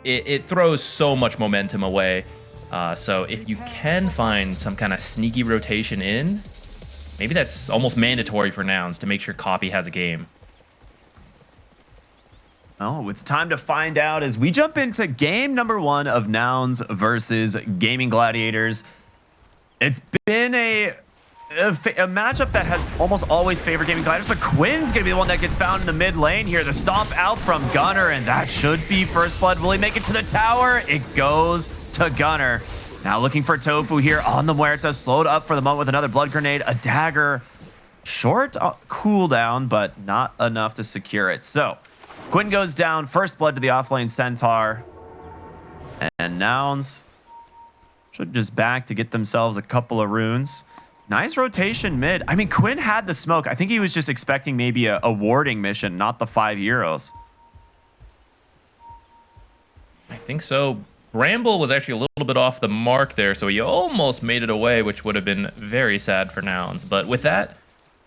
it throws so much momentum away. So if you can find some kind of sneaky rotation in, maybe that's almost mandatory for Nouns to make sure Copy has a game. Oh, it's time to find out as we jump into game number 1 of Nouns versus Gaimin Gladiators. It's been a matchup that has almost always favored Gaimin Gladiators, but Quinn's going to be the one that gets found in the mid lane here. The stomp out from Gunner, and that should be first blood. Will he make it to the tower? It goes to Gunner. Now looking for Tofu here on the Muerta, slowed up for the moment with another blood grenade, a dagger. Short cooldown, but not enough to secure it. So Quinn goes down, first blood to the offlane Centaur. And Nouns should just back to get themselves a couple of runes. Nice rotation mid. I mean, Quinn had the smoke. I think he was just expecting maybe a warding mission, not the 5 euros. I think so. Bramble was actually a little bit off the mark there, so he almost made it away, which would have been very sad for Nouns. But with that,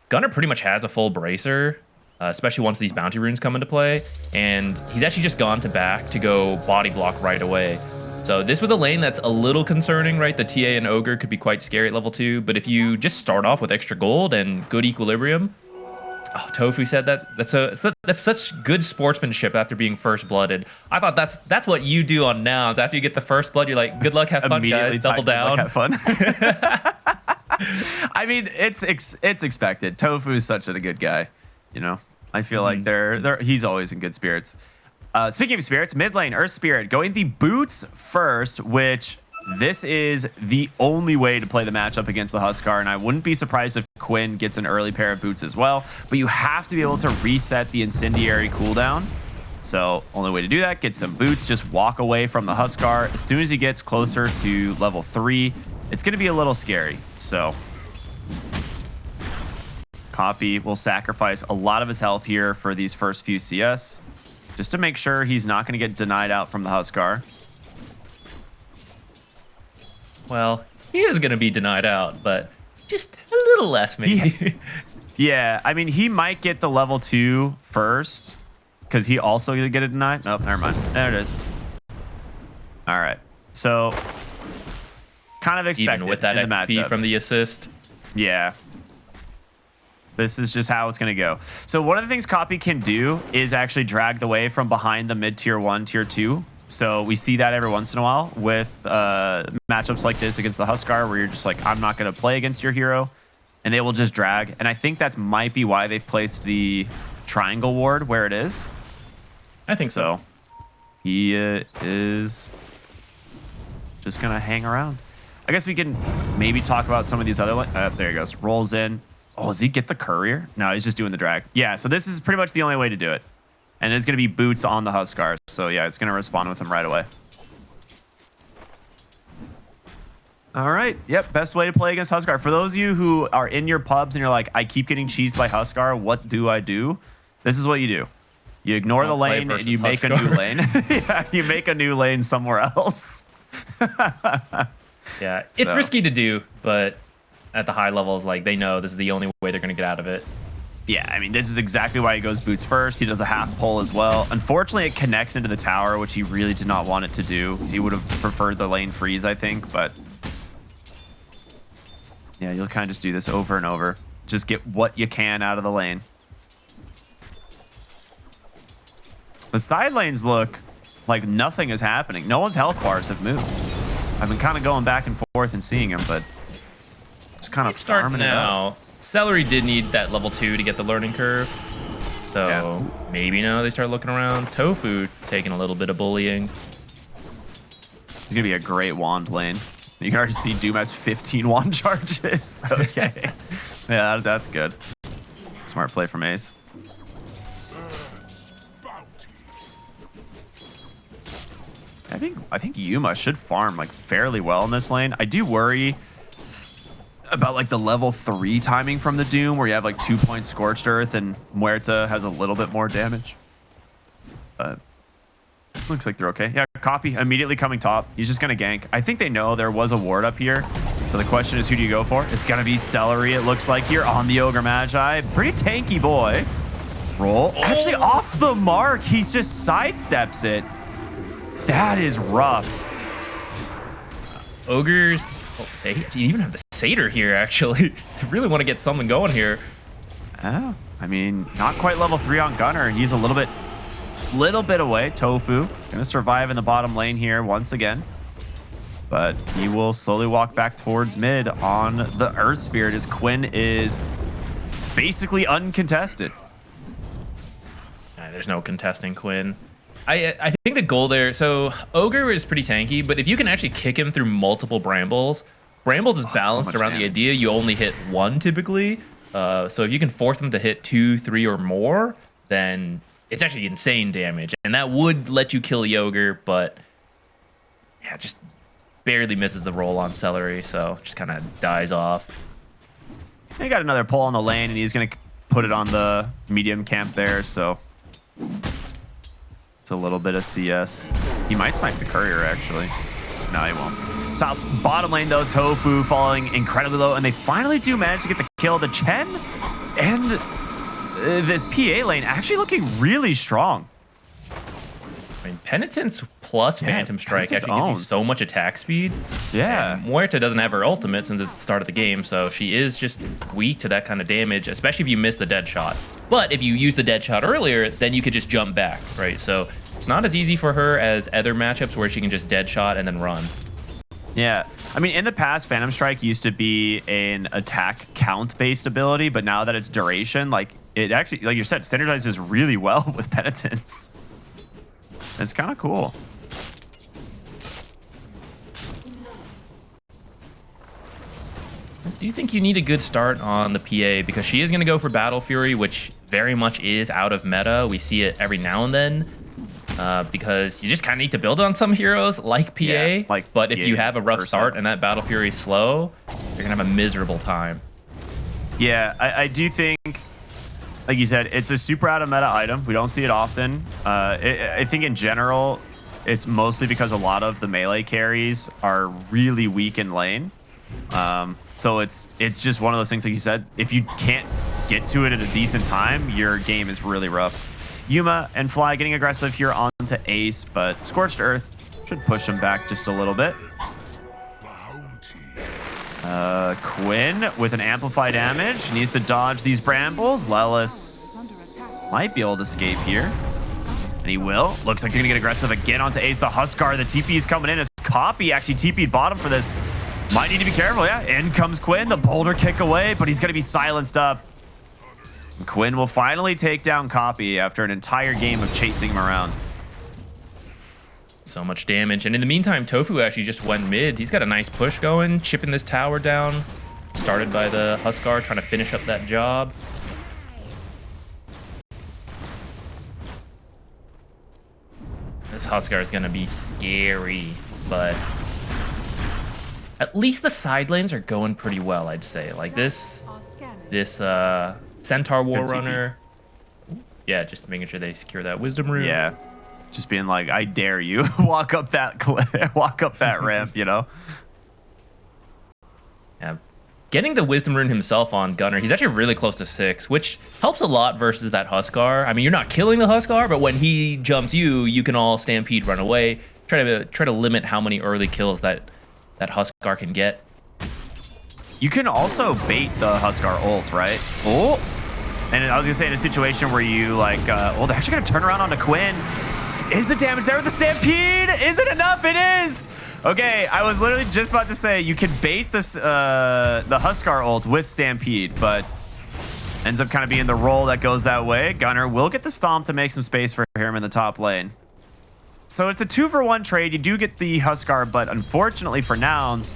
Gunner pretty much has a full bracer, especially once these bounty runes come into play. And he's actually just gone to back to go body block right away. So this was a lane that's a little concerning, right? The TA and Ogre could be quite scary at level 2, but if you just start off with extra gold and good equilibrium, Tofu said that's such good sportsmanship after being first blooded. I thought that's what you do on Nouns. After you get the first blood, you're like, good luck, have fun, guys, double down. Have fun. I mean, it's expected. Tofu is such a good guy, you know. I feel like he's always in good spirits. Speaking of spirits, mid lane, Earth Spirit going the boots first, which this is the only way to play the matchup against the Huskar, and I wouldn't be surprised if Quinn gets an early pair of boots as well, but you have to be able to reset the incendiary cooldown. So only way to do that, get some boots, just walk away from the Huskar. As soon as he gets closer to level 3, it's going to be a little scary. So Copy will sacrifice a lot of his health here for these first few CS, just to make sure he's not going to get denied out from the Huskar. Well, he is going to be denied out, but just a little less maybe. Yeah, I mean, he might get the level 2 first, because he also going to get a denied. Nope, never mind. There it is. All right. So, kind of expected even with that in the XP matchup from the assist. Yeah. This is just how it's going to go. So one of the things Copy can do is actually drag the wave from behind the mid tier 1, tier 2. So we see that every once in a while with matchups like this against the Huskar, where you're just like, I'm not going to play against your hero, and they will just drag. And I think that might be why they've placed the triangle ward where it is. I think so. He is just going to hang around. I guess we can maybe talk about some of these other... there he goes. Rolls in. Oh, does he get the courier? No, he's just doing the drag. Yeah, so this is pretty much the only way to do it. And it's going to be boots on the Huskar. So yeah, it's going to respond with him right away. All right. Yep, best way to play against Huskar. For those of you who are in your pubs and you're like, I keep getting cheesed by Huskar, what do I do? This is what you do. You ignore the lane and you make a new lane. Yeah, you make a new lane somewhere else. Yeah, it's risky to do, but at the high levels, like, they know this is the only way they're going to get out of it. Yeah, I mean, this is exactly why he goes boots first. He does a half pull as well. Unfortunately, it connects into the tower, which he really did not want it to do. He would have preferred the lane freeze, I think, but yeah, you'll kind of just do this over and over. Just get what you can out of the lane. The side lanes look like nothing is happening. No one's health bars have moved. I've been kind of going back and forth and seeing him, but just kind of farming it out. Celery did need that level 2 to get the learning curve. So yeah, maybe now they start looking around. Tofu taking a little bit of bullying. It's going to be a great wand lane. You can already see Doom has 15 wand charges. Okay. Yeah, that's good. Smart play from Ace. I think Yuma should farm like fairly well in this lane. I do worry about like the level 3 timing from the Doom, where you have like 2 points Scorched Earth and Muerta has a little bit more damage. But looks like they're okay. Yeah, Copy immediately coming top. He's just gonna gank. I think they know there was a ward up here. So the question is, who do you go for? It's gonna be Celery, it looks like, here on the Ogre Magi. Pretty tanky boy. Roll. Actually off the mark. He just sidesteps it. That is rough. Ogres, oh, they even have the Satyr here, actually. They really want to get something going here. Oh, I mean, not quite level 3 on Gunner. He's a little bit away. Tofu gonna survive in the bottom lane here once again. But he will slowly walk back towards mid on the Earth Spirit as Quinn is basically uncontested. There's no contesting Quinn. I think the goal there, so Ogre is pretty tanky, but if you can actually kick him through multiple Brambles is balanced around the idea you only hit one typically. So if you can force them to hit 2, 3, or more, then it's actually insane damage. And that would let you kill Ogre, but yeah, just barely misses the roll on Celery, so just kind of dies off. He got another pull on the lane, and he's going to put it on the medium camp there, so it's a little bit of CS. He might snipe the courier, actually. No, he won't. Bottom lane, though, Tofu falling incredibly low, and they finally do manage to get the kill. The Chen and this PA lane actually looking really strong. I mean, Penitence plus Phantom Strike actually gives you so much attack speed. Yeah. And Muerta doesn't have her ultimate since it's the start of the game, so she is just weak to that kind of damage, especially if you miss the dead shot. But if you use the dead shot earlier, then you could just jump back, right? So it's not as easy for her as other matchups where she can just dead shot and then run. Yeah. I mean, in the past, Phantom Strike used to be an attack count-based ability, but now that it's duration, like, it actually, like you said, synergizes really well with Penitence. It's kind of cool. Do you think you need a good start on the PA? Because she is going to go for Battle Fury, which very much is out of meta. We see it every now and then. Because you just kind of need to build on some heroes like PA. Yeah, but if you have a rough start and that Battle Fury is slow, you're going to have a miserable time. Yeah, I do think, like you said, it's a super out of meta item. We don't see it often. I think in general, it's mostly because a lot of the melee carries are really weak in lane. So it's just one of those things, like you said, if you can't get to it at a decent time, your game is really rough. Yuma and Fly getting aggressive here onto Ace, but Scorched Earth should push him back just a little bit. Quinn with an amplify damage needs to dodge these brambles. Lelis might be able to escape here, and he will. Looks like they're gonna get aggressive again onto Ace. The Huskar, the TP is coming in as Copy actually TP'd bottom for this. Might need to be careful. Yeah, in comes Quinn, the boulder kick away, but he's gonna be silenced up. Quinn will finally take down Copy after an entire game of chasing him around. So much damage. And in the meantime, Tofu actually just went mid. He's got a nice push going, chipping this tower down. Started by the Huskar, trying to finish up that job. This Huskar is going to be scary, but at least the side lanes are going pretty well, I'd say. Like this Centaur War Runner. Yeah, just making sure they secure that Wisdom Rune. Yeah, just being like, I dare you, walk up that ramp, you know? Yeah, getting the Wisdom Rune himself on Gunner, he's actually really close to 6, which helps a lot versus that Huskar. I mean, you're not killing the Huskar, but when he jumps you, you can all stampede, run away. Try to limit how many early kills that Huskar can get. You can also bait the Huskar ult, right? Oh, and I was gonna say in a situation where you like, well, they're actually gonna turn around onto Quinn. Is the damage there with the stampede? Is it enough? It is. Okay, I was literally just about to say you can bait this the Huskar ult with stampede, but ends up kind of being the roll that goes that way. Gunner will get the stomp to make some space for him in the top lane. So it's a 2-for-1 trade. You do get the Huskar, but unfortunately for Nouns,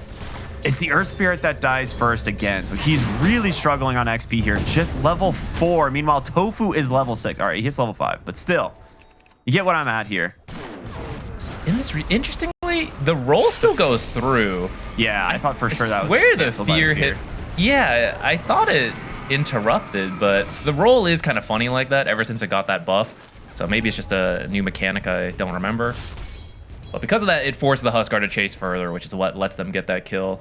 it's the Earth Spirit that dies first again. So he's really struggling on XP here. Just level 4. Meanwhile, Tofu is level 6. All right, he hits level 5. But still, you get what I'm at here. In this, interestingly, the roll still goes through. Yeah, I thought for sure that was where the fear hit. Yeah, I thought it interrupted, but the roll is kind of funny like that ever since it got that buff. So maybe it's just a new mechanic I don't remember. But because of that, it forced the Huskar to chase further, which is what lets them get that kill.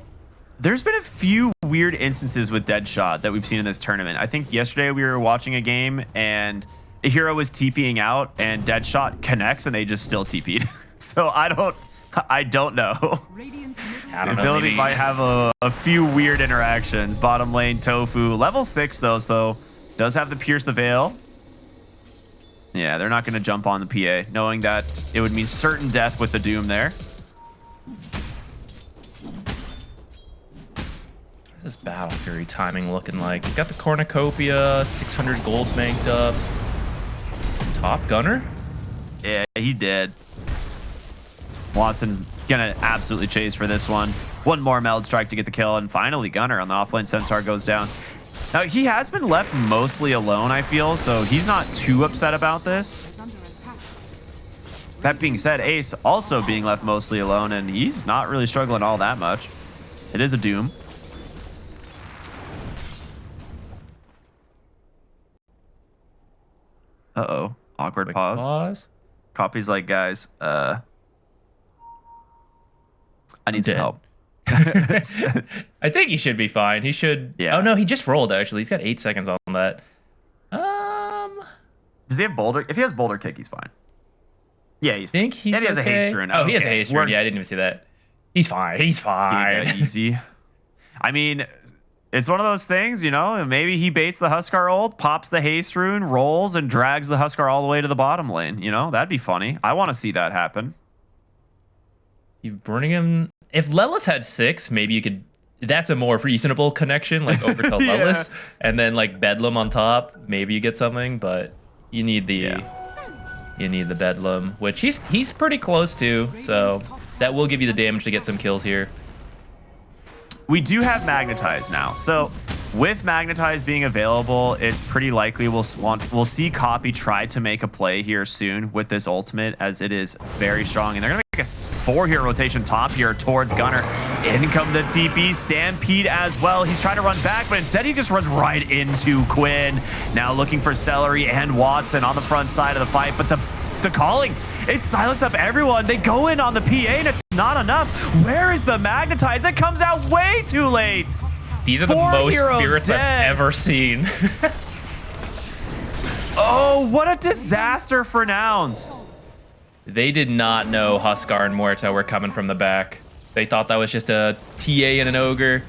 There's been a few weird instances with Deadshot that we've seen in this tournament. I think yesterday we were watching a game and hero was TPing out and Deadshot connects and they just still TP'd. So I don't know. I don't The know. ability Maybe might have a few weird interactions. Bottom lane, Tofu. Level 6, though, so does have the Pierce the Veil. Yeah, they're not going to jump on the PA, knowing that it would mean certain death with the Doom there. what's this Battle Fury timing looking like? He's got the Cornucopia, 600 gold banked up. Top Gunner? Yeah, he did. Watson's going to absolutely chase for this one. One more Meld Strike to get the kill, and finally Gunner on the offlane Centaur goes down. Now, he has been left mostly alone, I feel, so he's not too upset about this. That being said, Ace also being left mostly alone, and he's not really struggling all that much. It is a Doom. Uh-oh. Awkward Quick pause. Copy's like, guys, I need some dead. help. I think he should be fine. He should. Yeah. Oh no, he just rolled. Actually, he's got 8 seconds on that. Does he have Boulder? If he has Boulder Kick, he's fine. Yeah, he's Think he's. And he has a haste rune. Oh, he has a Okay, haste rune. we're- Yeah, I didn't even see that. He's fine. He's fine. Yeah, easy. I mean, it's one of those things, you know. Maybe he baits the Huskar ult, pops the haste rune, rolls, and drags the Huskar all the way to the bottom lane. You know, that'd be funny. I want to see that happen. You bring him. If Lelis had 6, maybe you could. That's a more reasonable connection, like over to Lelis, and then like Bedlam on top. Maybe you get something, but you need the you need the Bedlam, which he's pretty close to. So that will give you the damage to get some kills here. We do have Magnetize now. So with Magnetize being available, it's pretty likely we'll see Copy try to make a play here soon with this ultimate, as it is very strong. And they're going to make a 4-hero rotation top here towards Gunner. In come the TP, Stampede as well. He's trying to run back, but instead he just runs right into Quinn. Now looking for Celery and Watson on the front side of the fight, but the calling, it silenced up everyone. They go in on the PA and it's not enough. Where is the Magnetize? It comes out way too late. These are the 4 most heroes spirits dead. I've ever seen. Oh, what a disaster for Nouns. They did not know Huskar and Muerta were coming from the back. They thought that was just a TA and an Ogre.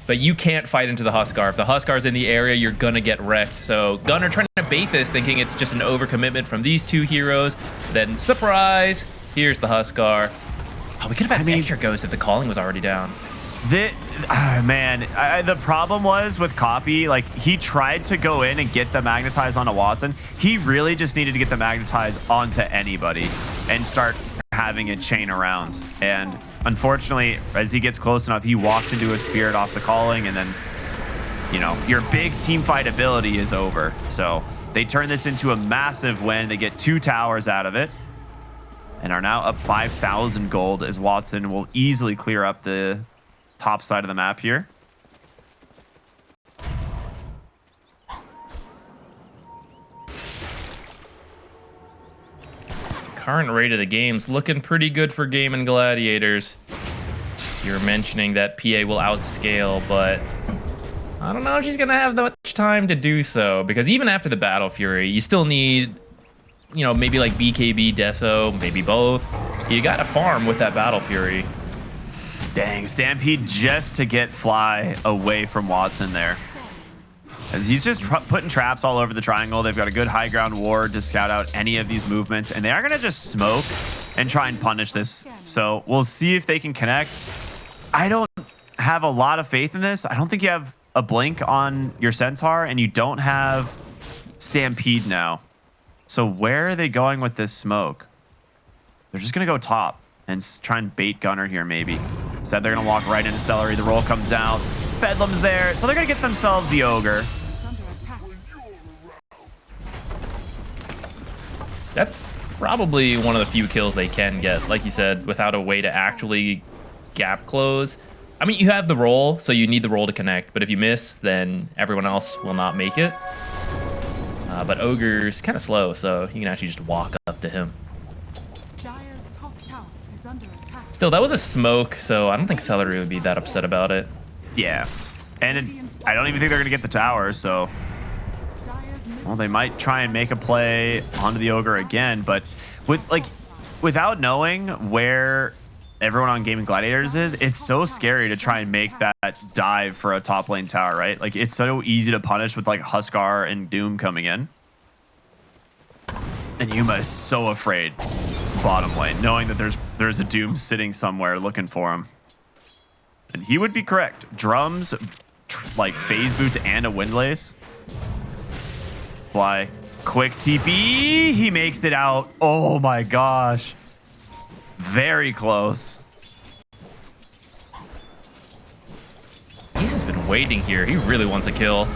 But you can't fight into the Huskar. If the Huskar's in the area, you're gonna get wrecked. So Gunner trying to bait this, thinking it's just an overcommitment from these 2 heroes. Then surprise, here's the Huskar. Oh, we could have had extra ghost if the calling was already down. The problem was with Copy, like he tried to go in and get the Magnetize onto Watson. He really just needed to get the Magnetize onto anybody and start having it chain around. And unfortunately, as he gets close enough, he walks into a Spirit off the calling, and then, you know, your big team fight ability is over. So they turn this into a massive win. They get 2 towers out of it and are now up 5,000 gold, as Watson will easily clear up the top side of the map here. Current rate of the game's looking pretty good for Gaimin Gladiators. You're mentioning that PA will outscale, but I don't know if she's gonna have that much time to do so, because even after the Battle Fury, you still need, you know, maybe like BKB, Deso, maybe both. You gotta farm with that Battle Fury. Dang, Stampede just to get Fly away from Watson there, as he's just putting traps all over the triangle. They've got a good high ground ward to scout out any of these movements, and they are going to just smoke and try and punish this. So we'll see if they can connect. I don't have a lot of faith in this. I don't think you have a blink on your Centaur, and you don't have Stampede now. So where are they going with this smoke? They're just going to go top and try and bait Gunner here, maybe. Instead, they're going to walk right into Celery. The roll comes out. Bedlam's there, so they're going to get themselves the Ogre. That's probably one of the few kills they can get, like you said, without a way to actually gap close. I mean, you have the roll, so you need the roll to connect, but if you miss, then everyone else will not make it. But Ogre's kind of slow, so you can actually just walk up to him. Still, that was a smoke, so I don't think Celery would be that upset about it. Yeah, and I don't even think they're going to get the tower, so Well, they might try and make a play onto the Ogre again, but without knowing where everyone on Gaimin Gladiators is, it's so scary to try and make that dive for a top lane tower, right? Like, it's so easy to punish with like Huskar and Doom coming in. And Yuma is so afraid bottom lane, knowing that there's a Doom sitting somewhere looking for him. And he would be correct. Drums, like phase boots and a windlace. Fly. Quick TP. He makes it out. Oh my gosh. Very close. He's just been waiting here. He really wants a kill.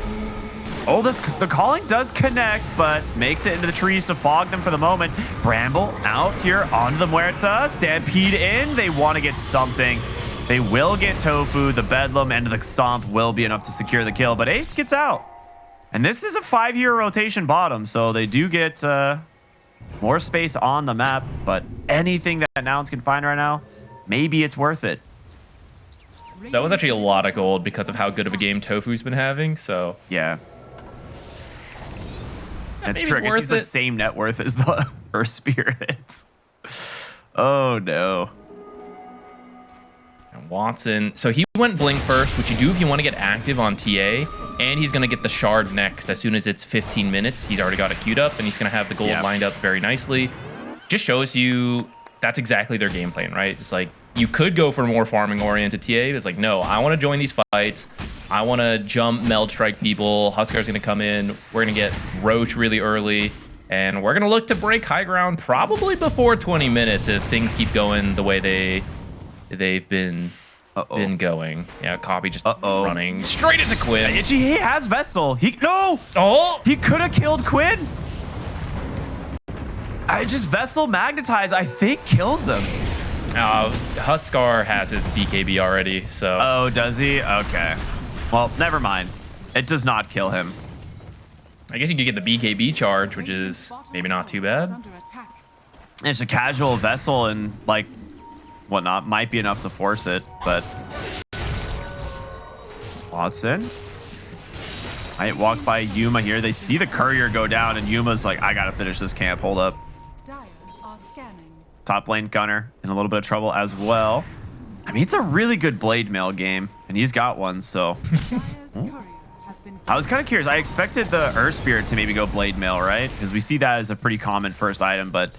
Oh, the calling does connect, but makes it into the trees to fog them for the moment. Bramble out here onto the Muerta. Stampede in. They want to get something. They will get Tofu. The Bedlam and the Stomp will be enough to secure the kill, but Ace gets out. And this is a 5-hero rotation bottom, so they do get more space on the map, but anything that Nouns can find right now, maybe it's worth it. That was actually a lot of gold because of how good of a game Tofu's been having, so... Yeah. That's true. I guess he's the same net worth as the Earth Spirit. Oh, no. And Watson... So he went Blink first, which you do if you want to get active on TA, and he's going to get the Shard next. As soon as it's 15 minutes, he's already got it queued up, and he's going to have the gold lined up very nicely. Just shows you that's exactly their game plan, right? It's like, you could go for more farming-oriented TA. It's like, no, I want to join these fights. I want to jump, meld strike people. Huskar's going to come in. We're going to get Roach really early. And we're going to look to break high ground probably before 20 minutes if things keep going the way they've been going. Yeah, Copy just running straight into Quinn. Itchy, he has Vessel. No! Oh! He could have killed Quinn. Vessel Magnetize, I think, kills him. Huskar has his BKB already, so... Oh, does he? Okay. Well, never mind. It does not kill him. I guess you could get the BKB charge, which is maybe not too bad. It's a casual Vessel and, like, whatnot. Might be enough to force it, but... Watson. Might walk by Yuma here. They see the courier go down, and Yuma's like, I gotta finish this camp. Hold up. Top lane Gunner in a little bit of trouble as well. I mean, it's a really good blade mail game, and he's got one, so. I was kind of curious. I expected the Earth Spirit to maybe go blade mail, right? Because we see that as a pretty common first item, but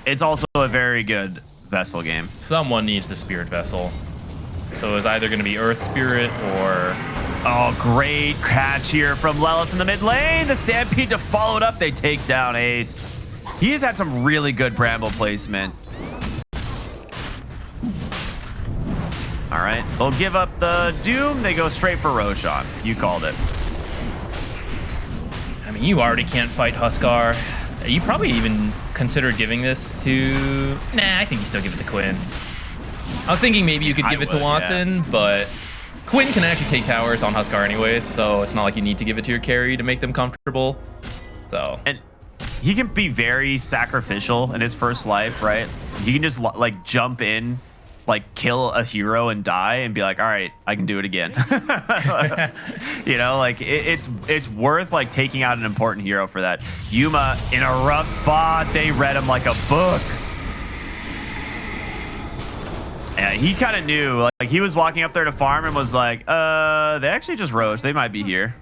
it's also a very good Vessel game. Someone needs the Spirit Vessel. So it's either going to be Earth Spirit or... Oh, great catch here from Lelis in the mid lane. The Stampede to follow it up. They take down Ace. He has had some really good Bramble placement. All right, they'll give up the Doom. They go straight for Roshan. You called it. I mean, you already can't fight Huskar. You probably even considered giving this to... Nah, I think you still give it to Quinn. I was thinking maybe you could give it to Watson, but Quinn can actually take towers on Huskar anyways, so it's not like you need to give it to your carry to make them comfortable. So... And he can be very sacrificial in his first life, right? He can just like jump in, like kill a hero and die and be like, all right, I can do it again. You know, like it's worth like taking out an important hero for that. Yuma in a rough spot. They read him like a book. Yeah, he kind of knew. Like he was walking up there to farm and was like, they actually just Roach. They might be here.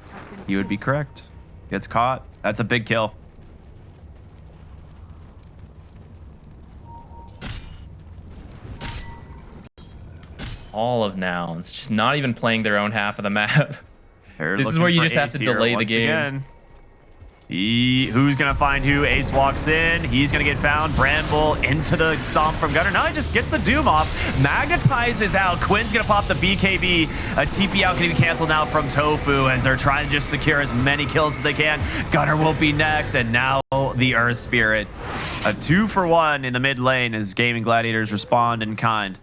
He would be correct. Gets caught. That's a big kill. All of Nouns, just not even playing their own half of the map. This is where you just have to delay the game. Again. Who's gonna find who? Ace walks in. He's gonna get found. Bramble into the stomp from Gunner. Now he just gets the Doom off. Magnetizes out. Quinn's gonna pop the BKB. A TP out can even cancel now from Tofu as they're trying to just secure as many kills as they can. Gunner will be next, and now the Earth Spirit. A 2-for-1 in the mid lane as Gaimin Gladiators respond in kind.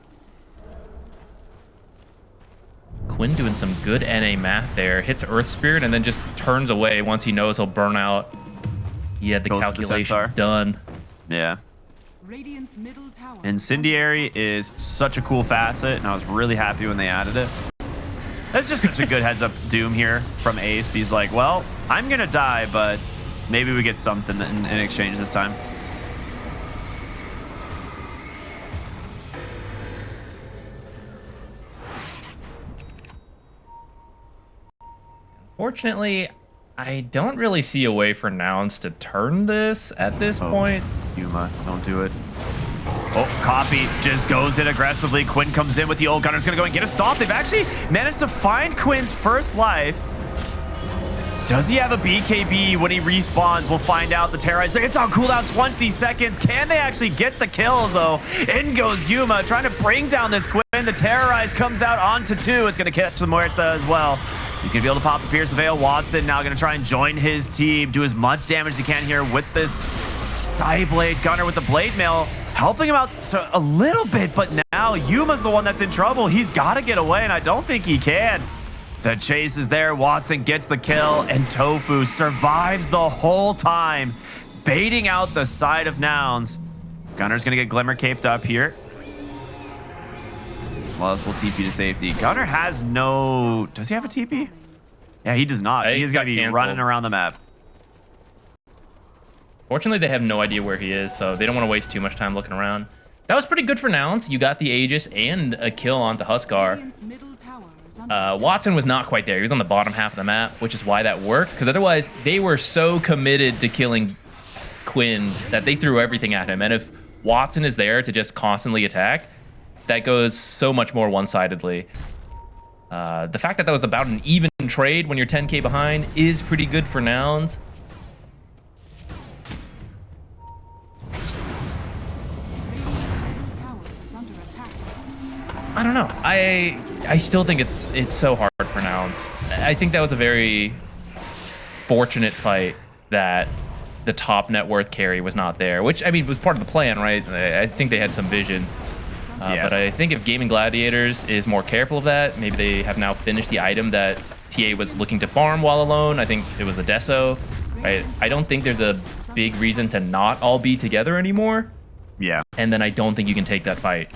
Quinn doing some good NA math there. Hits Earth Spirit and then just turns away once he knows he'll burn out. He had the calculations done. Yeah. Incendiary is such a cool facet, and I was really happy when they added it. That's just such a good heads up doom here from Ace. He's like, well, I'm going to die, but maybe we get something in exchange this time. Fortunately, I don't really see a way for Nouns to turn this at this point. Yuma, don't do it. Oh, Copy just goes in aggressively. Quinn comes in with the ult. Gunner's going to go and get a stop. They've actually managed to find Quinn's first life. Does he have a BKB when he respawns? We'll find out. The Terrorize, it's on cooldown 20 seconds. Can they actually get the kills, though? In goes Yuma, trying to bring down this Quinn. The Terrorize comes out onto 2. It's going to catch the Muerta as well. He's going to be able to pop the Pierce the Veil. Watson now going to try and join his team. Do as much damage as he can here with this Psyblade. Gunner with the Blade Mail, helping him out a little bit, but now Yuma's the one that's in trouble. He's got to get away, and I don't think he can. The chase is there. Watson gets the kill, and Tofu survives the whole time, baiting out the side of Nouns. Gunner's going to get Glimmer caped up here. Well, this will TP to safety. Gunner has no... Does he have a TP? Yeah, he does not. He's going to be running around the map. Fortunately, they have no idea where he is, so they don't want to waste too much time looking around. That was pretty good for Nouns. You got the Aegis and a kill onto Huskar. Watson was not quite there. He was on the bottom half of the map, which is why that works, because otherwise they were so committed to killing Quinn that they threw everything at him. And if Watson is there to just constantly attack, that goes so much more one-sidedly. The fact that that was about an even trade when you're 10k behind is pretty good for Nouns. I don't know. I still think it's so hard for Nouns. I think that was a very fortunate fight that the top net worth carry was not there, which, I mean, was part of the plan, right? I think they had some vision. But I think if Gaimin Gladiators is more careful of that, maybe they have now finished the item that TA was looking to farm while alone. I think it was the Deso. Right? I don't think there's a big reason to not all be together anymore. Yeah. And then I don't think you can take that fight.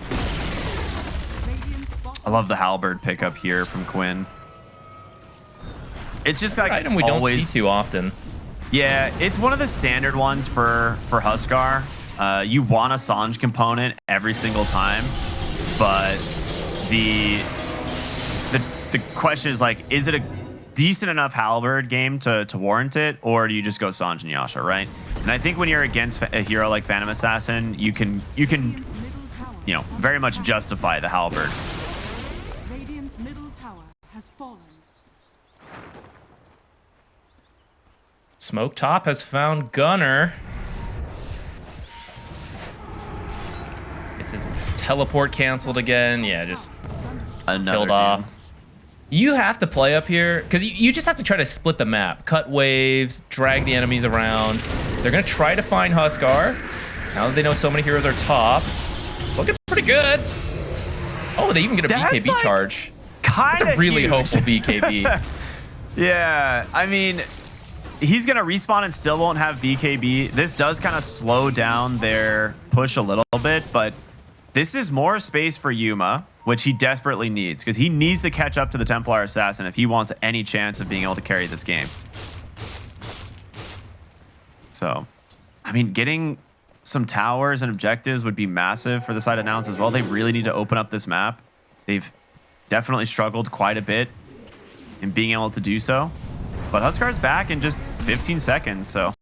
I love the Halberd pickup here from Quinn. It's just like item we don't see too often. Yeah, it's one of the standard ones for Huskar. You want a Sange component every single time, but the question is like, is it a decent enough Halberd game to warrant it, or do you just go Sange and Yasha, right? And I think when you're against a hero like Phantom Assassin, you can very much justify the Halberd. Radiant's middle tower has fallen. Smoke Top has found Gunner. Is his teleport canceled again? Yeah, just killed off. You have to play up here because you just have to try to split the map, cut waves, drag the enemies around. They're gonna try to find Huskar. Now that they know so many heroes are top, looking pretty good. Oh, they even get a BKB like charge. That's a really hopeful BKB. Yeah, I mean, he's gonna respawn and still won't have BKB. This does kind of slow down their push a little bit, but this is more space for Yuma, which he desperately needs, because he needs to catch up to the Templar Assassin if he wants any chance of being able to carry this game. So, I mean, getting some towers and objectives would be massive for the side of Nouns as well. They really need to open up this map. They've definitely struggled quite a bit in being able to do so. But Huskar's back in just 15 seconds, so.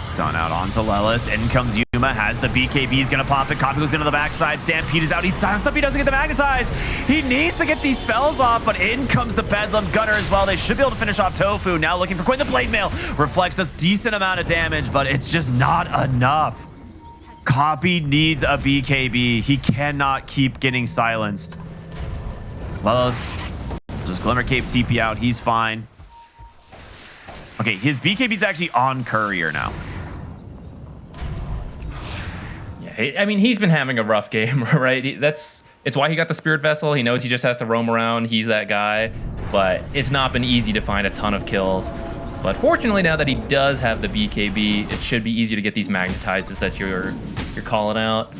Stun out onto Lelis. In comes Yuma, has the BKB, he's gonna pop it. Copy goes into the backside. Stampede is out. He's silenced up. He doesn't get the magnetize. He needs to get these spells off, but in comes the Bedlam. Gunner as well. They should be able to finish off Tofu. Now looking for Quinn. The Blade Mail reflects a decent amount of damage, but it's just not enough. Copy needs a BKB. He cannot keep getting silenced. Lelis just Glimmer Cape TP out. He's fine. Okay, his BKB's actually on Courier now. I mean, he's been having a rough game, right? It's why he got the Spirit Vessel. He knows he just has to roam around. He's that guy. but it's not been easy to find a ton of kills. But fortunately, now that he does have the BKB, it should be easier to get these magnetizes that you're calling out.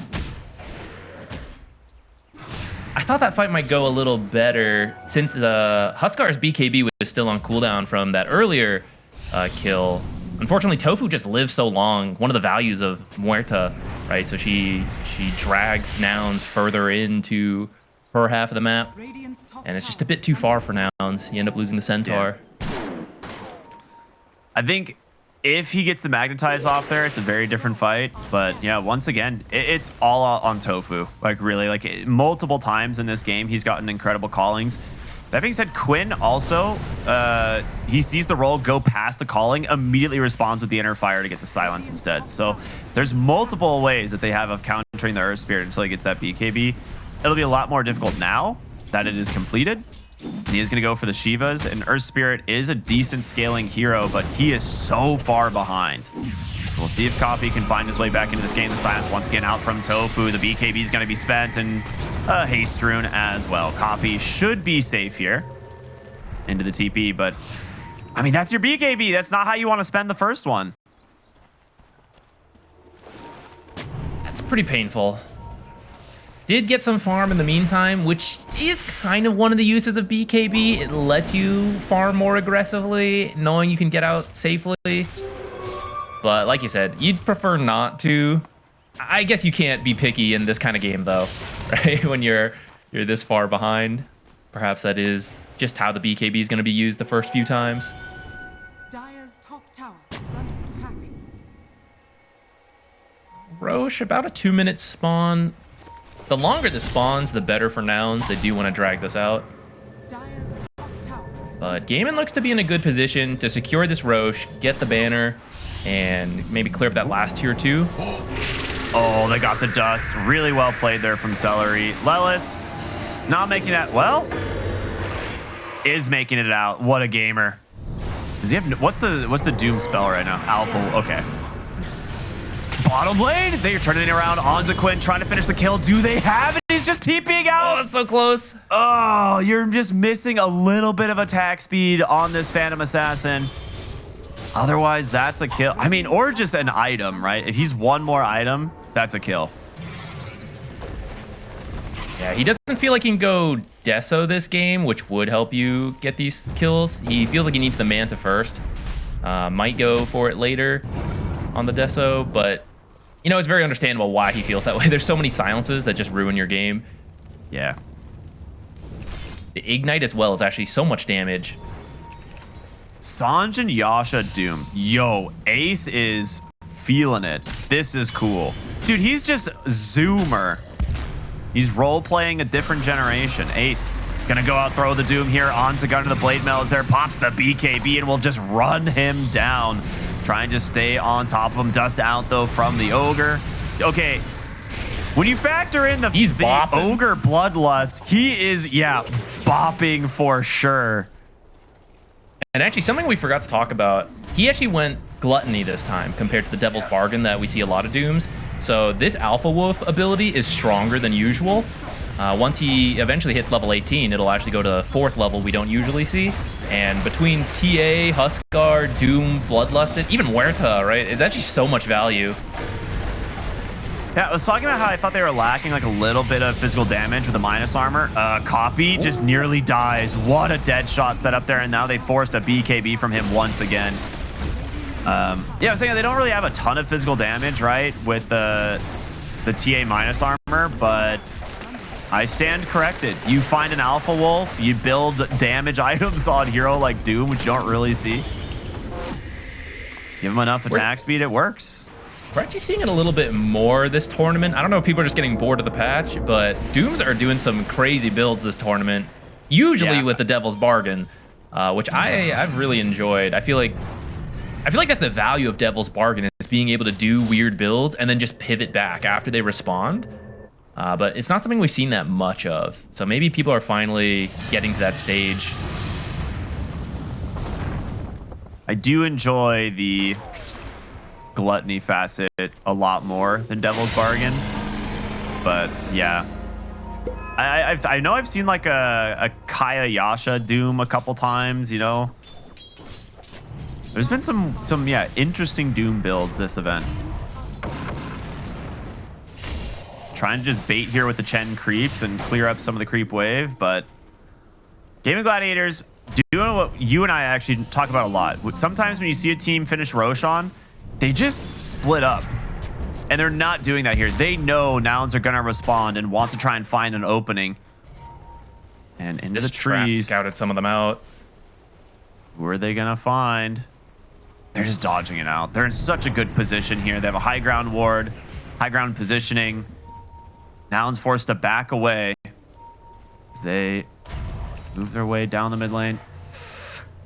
I thought that fight might go a little better since Huskar's BKB was still on cooldown from that earlier kill. Unfortunately, Tofu just lives so long. One of the values of Muerta, right? So she drags Nouns further into her half of the map, and it's just a bit too far for Nouns. You end up losing the Centaur. Yeah. I think if he gets the magnetize off there, it's a very different fight. But yeah, once again, it's all on Tofu. Like really, like multiple times in this game, he's gotten incredible callings. That being said, Quinn also, he sees the roll go past the calling, immediately responds with the inner fire to get the silence instead. So there's multiple ways that they have of countering the Earth Spirit until he gets that BKB. It'll be a lot more difficult now that it is completed. And he is going to go for the Shivas, and Earth Spirit is a decent scaling hero, but he is so far behind. We'll see if Copy can find his way back into this game. The silence once again out from Tofu. The BKB is going to be spent, and Haste Rune as well. Copy should be safe here into the TP, but I mean, that's your BKB. That's not how you want to spend the first one. That's pretty painful. Did get some farm in the meantime, which is kind of one of the uses of BKB. It lets you farm more aggressively, knowing you can get out safely. But like you said, you'd prefer not to. I guess you can't be picky in this kind of game, though, right? When you're this far behind. Perhaps that is just how the BKB is going to be used the first few times. Dire's top tower is under attack. Roche, about a 2-minute spawn. The longer this spawns, the better for Nouns. They do want to drag this out. Dire's top tower is But Gaimin looks to be in a good position to secure this Roche, get the banner, and maybe clear up that last tier 2. Oh, they got the dust. Really well played there from Celery. Lelis not making it. Well, is making it out. What a gamer. Does he have? What's the Doom spell right now? Alpha. Okay. Bottom lane. They are turning it around onto Quinn, trying to finish the kill. Do they have it? He's just TPing out. Oh, that's so close. Oh, you're just missing a little bit of attack speed on this Phantom Assassin. Otherwise, that's a kill. I mean, or just an item, right? If he's one more item, that's a kill. Yeah, he doesn't feel like he can go Deso this game, which would help you get these kills. He feels like he needs the Manta first. Might go for it later on the Deso, but you know, it's very understandable why he feels that way. There's so many silences that just ruin your game. Yeah. The Ignite as well is actually so much damage. Sanj and Yasha Doom. Yo, Ace is feeling it. This is cool. Dude, he's just Zoomer. He's role-playing a different generation. Ace gonna go out, throw the Doom here onto Gunner. The Blade Mail is there, pops the BKB, and will just run him down. Trying to stay on top of him. Dust out, though, from the Ogre. Okay, when you factor in the Ogre Bloodlust, he is, yeah, bopping for sure. And actually, something we forgot to talk about, he actually went Gluttony this time compared to the Devil's Bargain that we see a lot of Dooms. So this Alpha Wolf ability is stronger than usual. Once he eventually hits level 18, it'll actually go to the 4th level we don't usually see. And between TA, Huskar, Doom, Bloodlusted, even Huerta, right, is actually so much value. Yeah, I was talking about how I thought they were lacking like a little bit of physical damage with the minus armor. Copy just nearly dies. What a dead shot set up there, and now they forced a BKB from him once again. Yeah, I was saying they don't really have a ton of physical damage, right, with the TA minus armor, but I stand corrected. You find an Alpha Wolf, you build damage items on hero like Doom, which you don't really see. Give him enough attack speed, it works. We're actually seeing it a little bit more this tournament. I don't know if people are just getting bored of the patch, but Dooms are doing some crazy builds this tournament, usually with the Devil's Bargain, which I've really enjoyed. I feel like that's the value of Devil's Bargain, is being able to do weird builds and then just pivot back after they respond. But it's not something we've seen that much of. So maybe people are finally getting to that stage. I do enjoy the Gluttony facet a lot more than Devil's Bargain. But yeah. I know I've seen like a Kaya Yasha Doom a couple times, you know. There's been some yeah, interesting Doom builds this event. Trying to just bait here with the Chen creeps and clear up some of the creep wave, but Gaimin Gladiators doing what you and I actually talk about a lot. Sometimes when you see a team finish Roshan, they just split up. And they're not doing that here. They know Nouns are going to respond and want to try and find an opening. And into the trees. Scouted some of them out. Who are they going to find? They're just dodging it out. They're in such a good position here. They have a high ground ward, high ground positioning. Nouns forced to back away as they move their way down the mid lane.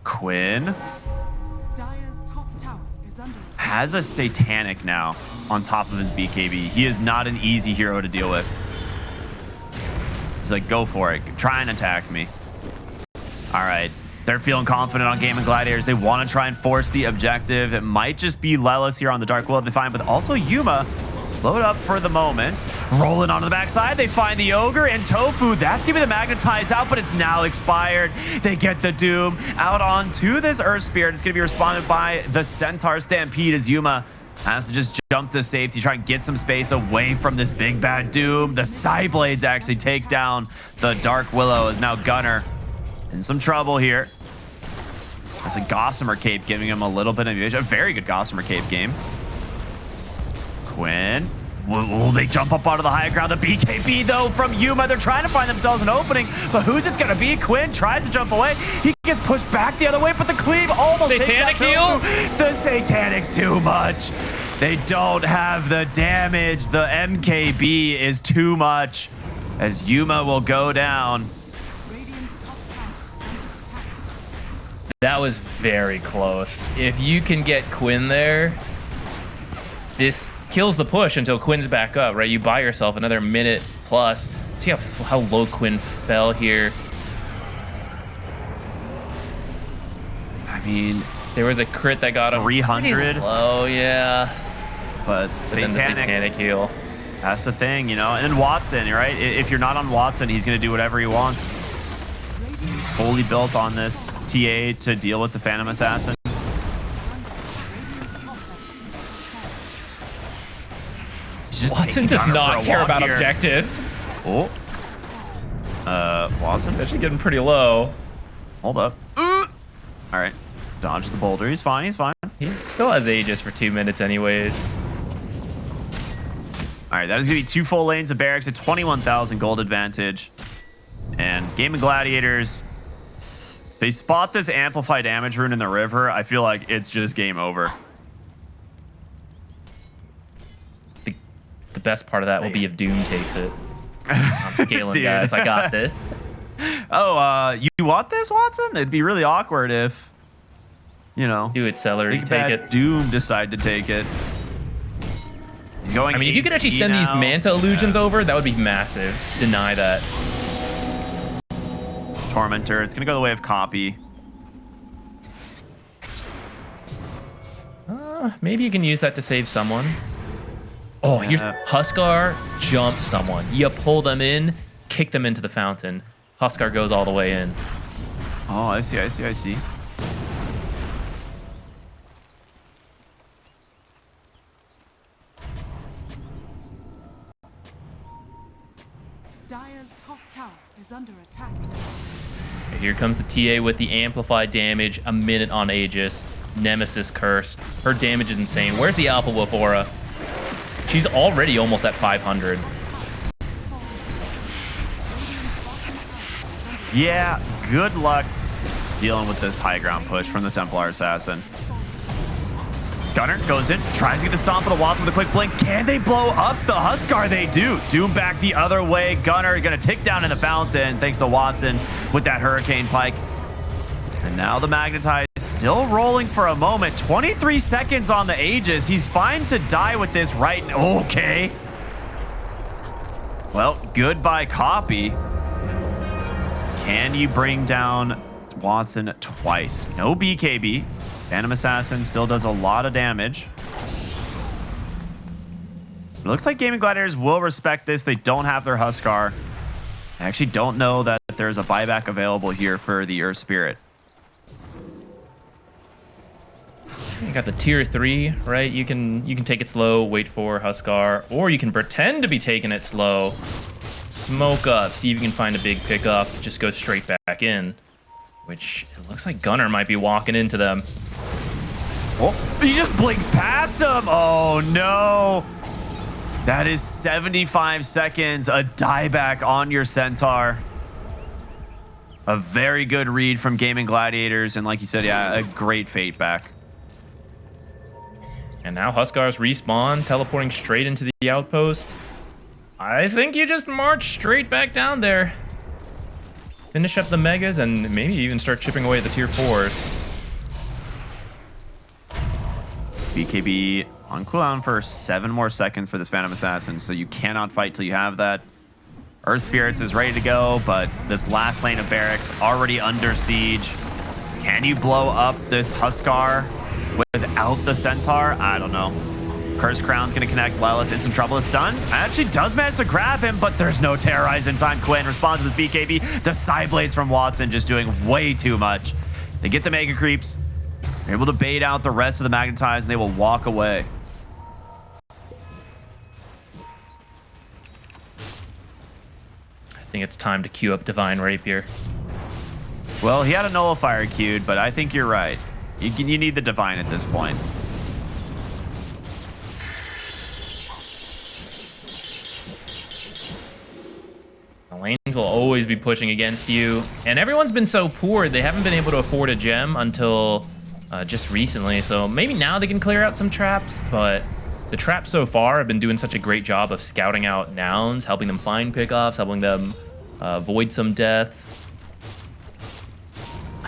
Quinn Dire's top tower is under attack. has a Satanic now on top of his BKB. He is not an easy hero to deal with. He's like, go for it. Try and attack me. All right. They're feeling confident on Gaimin Gladiators. They want to try and force the objective. It might just be Lelis here on the Dark Will they find, but also Yuma slowed up for the moment. Rolling onto the backside. They find the Ogre and Tofu. That's going to be the Magnetize out, but it's now expired. They get the Doom out onto this Earth Spirit. It's going to be responded by the Centaur Stampede as Yuma has to just jump to safety, try and get some space away from this big bad Doom. The Psyblades actually take down the Dark Willow as now Gunner in some trouble here. That's a Gossamer Cape giving him a little bit of advantage. A very good Gossamer Cape game. Quinn. Will they jump up onto the high ground? The BKB, though, from Yuma. They're trying to find themselves an opening, but who's it's going to be? Quinn tries to jump away. He gets pushed back the other way, but the cleave almost Satanic takes out Tofu. The Satanic's too much. They don't have the damage. The MKB is too much as Yuma will go down. Radiant's top tower is under attack. That was very close. If you can get Quinn there, this kills the push until Quinn's back up, right? You buy yourself another minute plus. See how low Quinn fell here. I mean, there was a crit that got him 300. Oh yeah. But then the Satanic heal. That's the thing, you know. And then Watson, right? If you're not on Watson, he's going to do whatever he wants. Fully built on this TA to deal with the Phantom Assassin. Watson does not care about objectives. Oh. Watson. He's actually getting pretty low. Hold up. All right. Dodge the boulder. He's fine. He's fine. He still has Aegis for 2 minutes anyways. All right. That is going to be 2 full lanes of barracks, a 21,000 gold advantage. And Gaimin Gladiators, they spot this amplify damage rune in the river. I feel like it's just game over. The best part of that will be if Doom takes it. I'm scaling, Dude, guys. I got this. Oh, you want this, Watson? It'd be really awkward if, you know, Do it, Celery. big Take bad it. Doom decide to take it. He's going. I mean, if you could actually send these Manta illusions over, that would be massive. Deny that. Tormentor. It's gonna go the way of copy. Maybe you can use that to save someone. Oh, here's Huskar jumps someone. You pull them in, kick them into the fountain. Huskar goes all the way in. Oh, I see. I see. I see. Dire's top tower is under attack. Here comes the TA with the amplified damage, a minute on Aegis, Nemesis Curse. Her damage is insane. Where's the Alpha Wolf Aura? She's already almost at 500. Yeah, good luck dealing with this high ground push from the Templar Assassin. Gunner goes in, tries to get the stomp of the Watson with a quick blink. Can they blow up the Huskar? They do. Doom back the other way. Gunner gonna tick down in the fountain thanks to Watson with that Hurricane Pike. And now the Magnetize still rolling for a moment. 23 seconds on the Aegis. He's fine to die with this right now. Okay. Well, goodbye copy. Can you bring down Watson twice? No BKB. Phantom Assassin still does a lot of damage. It looks like Gaimin Gladiators will respect this. They don't have their Huskar. I actually don't know that there's a buyback available here for the Earth Spirit. You got the tier 3, right? You can take it slow, wait for Huskar, or you can pretend to be taking it slow, smoke up, see if you can find a big pickoff, just go straight back in. Which it looks like Gunnar might be walking into them. Oh, he just blinks past him. Oh no. That is 75 seconds, a dieback on your Centaur. A very good read from Gaimin Gladiators, and like you said, yeah, a great fate back. And now Huskar's respawn, teleporting straight into the outpost. I think you just march straight back down there. Finish up the megas and maybe even start chipping away at the tier 4s. BKB on cooldown for 7 more seconds for this Phantom Assassin, so you cannot fight till you have that. Earth Spirits is ready to go, but this last lane of barracks already under siege. Can you blow up this Huskar without the Centaur? I don't know. Curse Crown's gonna connect. Lelis, instant trouble is stunned. Actually does manage to grab him, but there's no terrorize in time. Quinn responds to this BKB. The side blades from Watson just doing way too much. They get the Mega Creeps. They're able to bait out the rest of the Magnetize, and they will walk away. I think it's time to queue up Divine Rapier. Well, he had a Nullifier queued, but I think you're right. You need the Divine at this point. The lanes will always be pushing against you, and everyone's been so poor they haven't been able to afford a gem until just recently. So maybe now they can clear out some traps, but the traps so far have been doing such a great job of scouting out Nouns, helping them find pickoffs, helping them avoid some deaths.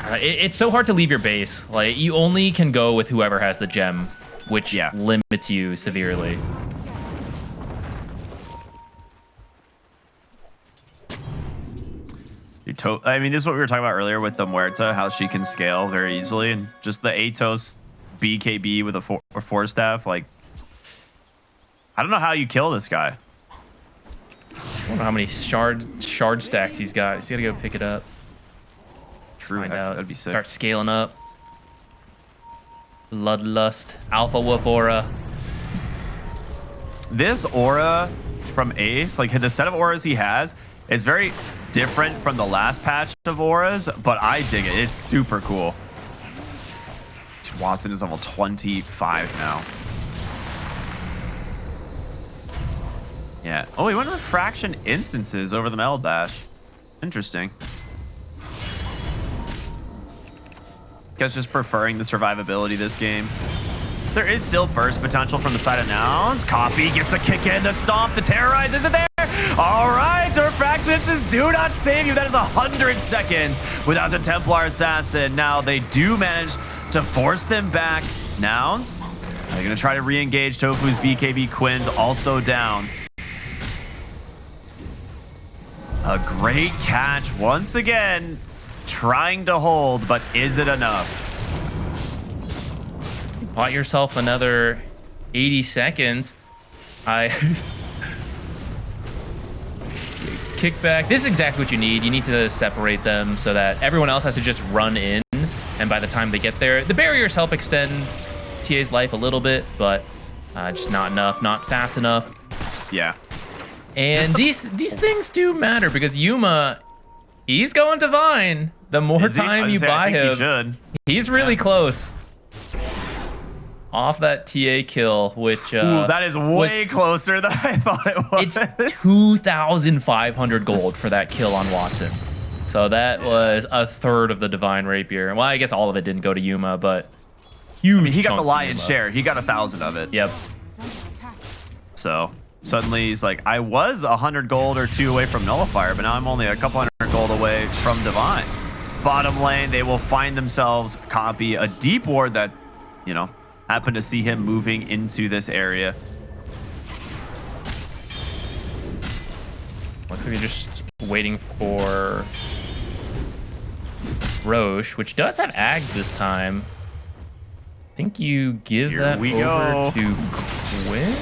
It's so hard to leave your base. Like, you only can go with whoever has the gem, which limits you severely. I mean, this is what we were talking about earlier with the Muerta, how she can scale very easily, and just the Atos BKB with a 4 staff. Like, I don't know how you kill this guy. I don't know how many shard stacks he's got. He's got to go pick it up. True, Find out. that'd be sick. Start scaling up. Bloodlust, Alpha Wolf Aura. This aura from Ace, like the set of auras he has, is very different from the last patch of auras, but I dig it. It's super cool. Watson is level 25 now. Yeah. Oh, he went Refraction instances over the Meld Bash. Interesting. Guess just preferring the survivability this game. There is still burst potential from the side of Nouns. Copy gets the kick in, the stomp, the terrorize isn't there. All right, the refraction instances do not save you. That is 100 seconds without the Templar Assassin. Now they do manage to force them back. Nouns, they're gonna try to re-engage Tofu's BKB. Quinn's also down. A great catch once again. Trying to hold, but is it enough? Bought yourself another 80 seconds. Kick back. This is exactly what you need. You need to separate them so that everyone else has to just run in, and by the time they get there, the barriers help extend TA's life a little bit, but just not enough, not fast enough. Yeah. And these things do matter because Yuma, he's going Divine. The more time you buy him, he's really close. Off that TA kill, which ooh, that is way closer than I thought it was. It's 2,500 gold for that kill on Watson. So that was a third of the Divine Rapier. Well, I guess all of it didn't go to Yuma, but huge. I mean, he got the lion's share. He got 1,000 of it. Yep. So suddenly he's like, I was 100 gold or 2 away from Nullifier, but now I'm only a couple hundred gold away from Divine. Bottom lane, they will find themselves copy a deep ward that, you know, happened to see him moving into this area. Looks like you're just waiting for Roche, which does have Ags this time. I think you give that over to Quinn.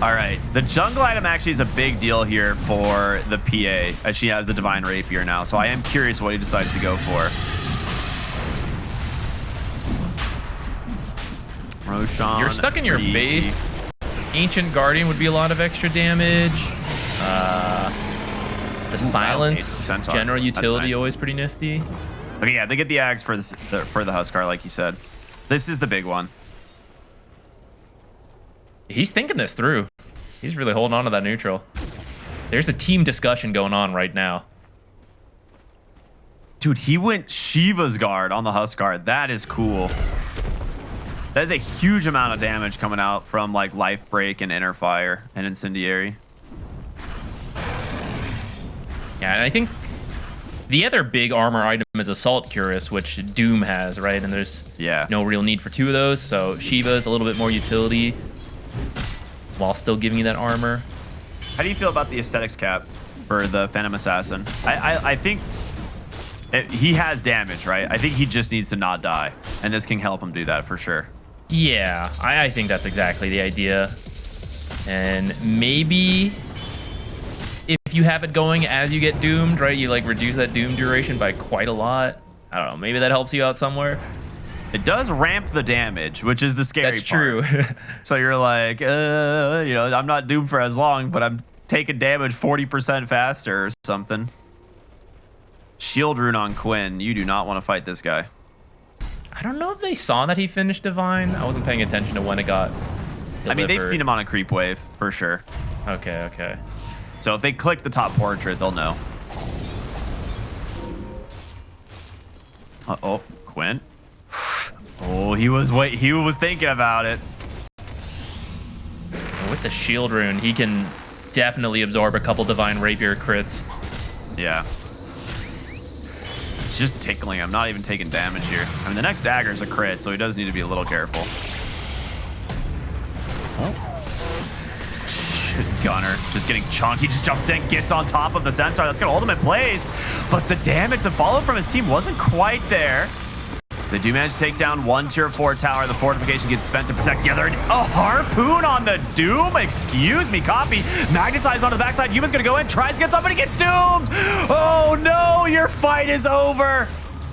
All right, the jungle item actually is a big deal here for the PA, as she has the Divine Rapier now. So I am curious what he decides to go for. Roshan, You're stuck in your pretty easy. base. Ancient Guardian would be a lot of extra damage. The silence, Centaur. general That's utility, nice. always pretty nifty. Okay, yeah, they get the axe for the Huskar, like you said. This is the big one. He's thinking this through. He's really holding on to that neutral. There's a team discussion going on right now. Dude, he went Shiva's guard on the Huskar. That is cool. That is a huge amount of damage coming out from like Life Break and Inner Fire and Incendiary. Yeah, and I think the other big armor item is Assault Cuirass, which Doom has, right? And there's no real need for two of those. So Shiva's a little bit more utility while still giving you that armor. How do you feel about the aesthetics cap for the Phantom Assassin? I think he has damage, right? I think he just needs to not die, and this can help him do that for sure. Yeah, I think that's exactly the idea. And maybe if you have it going as you get doomed, right? You like reduce that doom duration by quite a lot. I don't know. Maybe that helps you out somewhere. It does ramp the damage, which is the scary That's part. true. So you're like, you know, I'm not doomed for as long, but I'm taking damage 40% faster or something. Shield rune on Quinn. You do not want to fight this guy. I don't know if they saw that he finished Divine. I wasn't paying attention to when it got delivered. I mean, they've seen him on a creep wave for sure. Okay, okay. So if they click the top portrait, they'll know. Uh-oh, Quinn. Oh, he was thinking about it. And with the shield rune, he can definitely absorb a couple Divine Rapier crits. Yeah. Just tickling him, not even taking damage here. I mean, the next dagger is a crit, so he does need to be a little careful. Oh. Gunner just getting chunked. He just jumps in, gets on top of the Centaur. That's gonna ultimate plays, but the damage, the follow-up from his team wasn't quite there. They do manage to take down one tier 4 tower. The fortification gets spent to protect the other. And a harpoon on the Doom. Excuse me, copy. Magnetized onto the backside. Yuma's gonna go in, tries to get somebody, gets doomed. Oh no, your fight is over.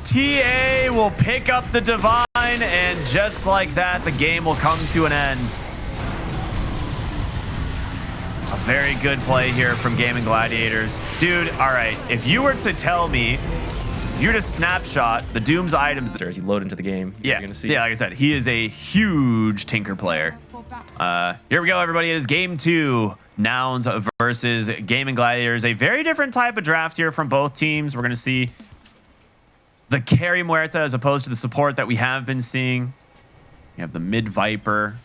TA will pick up the Divine, and just like that, the game will come to an end. A very good play here from Gaimin Gladiators. Dude, all right, if you were to tell me, if you were to snapshot the Doom's items. As you load into the game, Yeah, you're gonna see. yeah, like I said, he is a huge Tinker player. Here we go, everybody. It is game 2, Nouns versus Gaimin Gladiators. A very different type of draft here from both teams. We're going to see the carry Muerta as opposed to the support that we have been seeing. You have the mid Viper.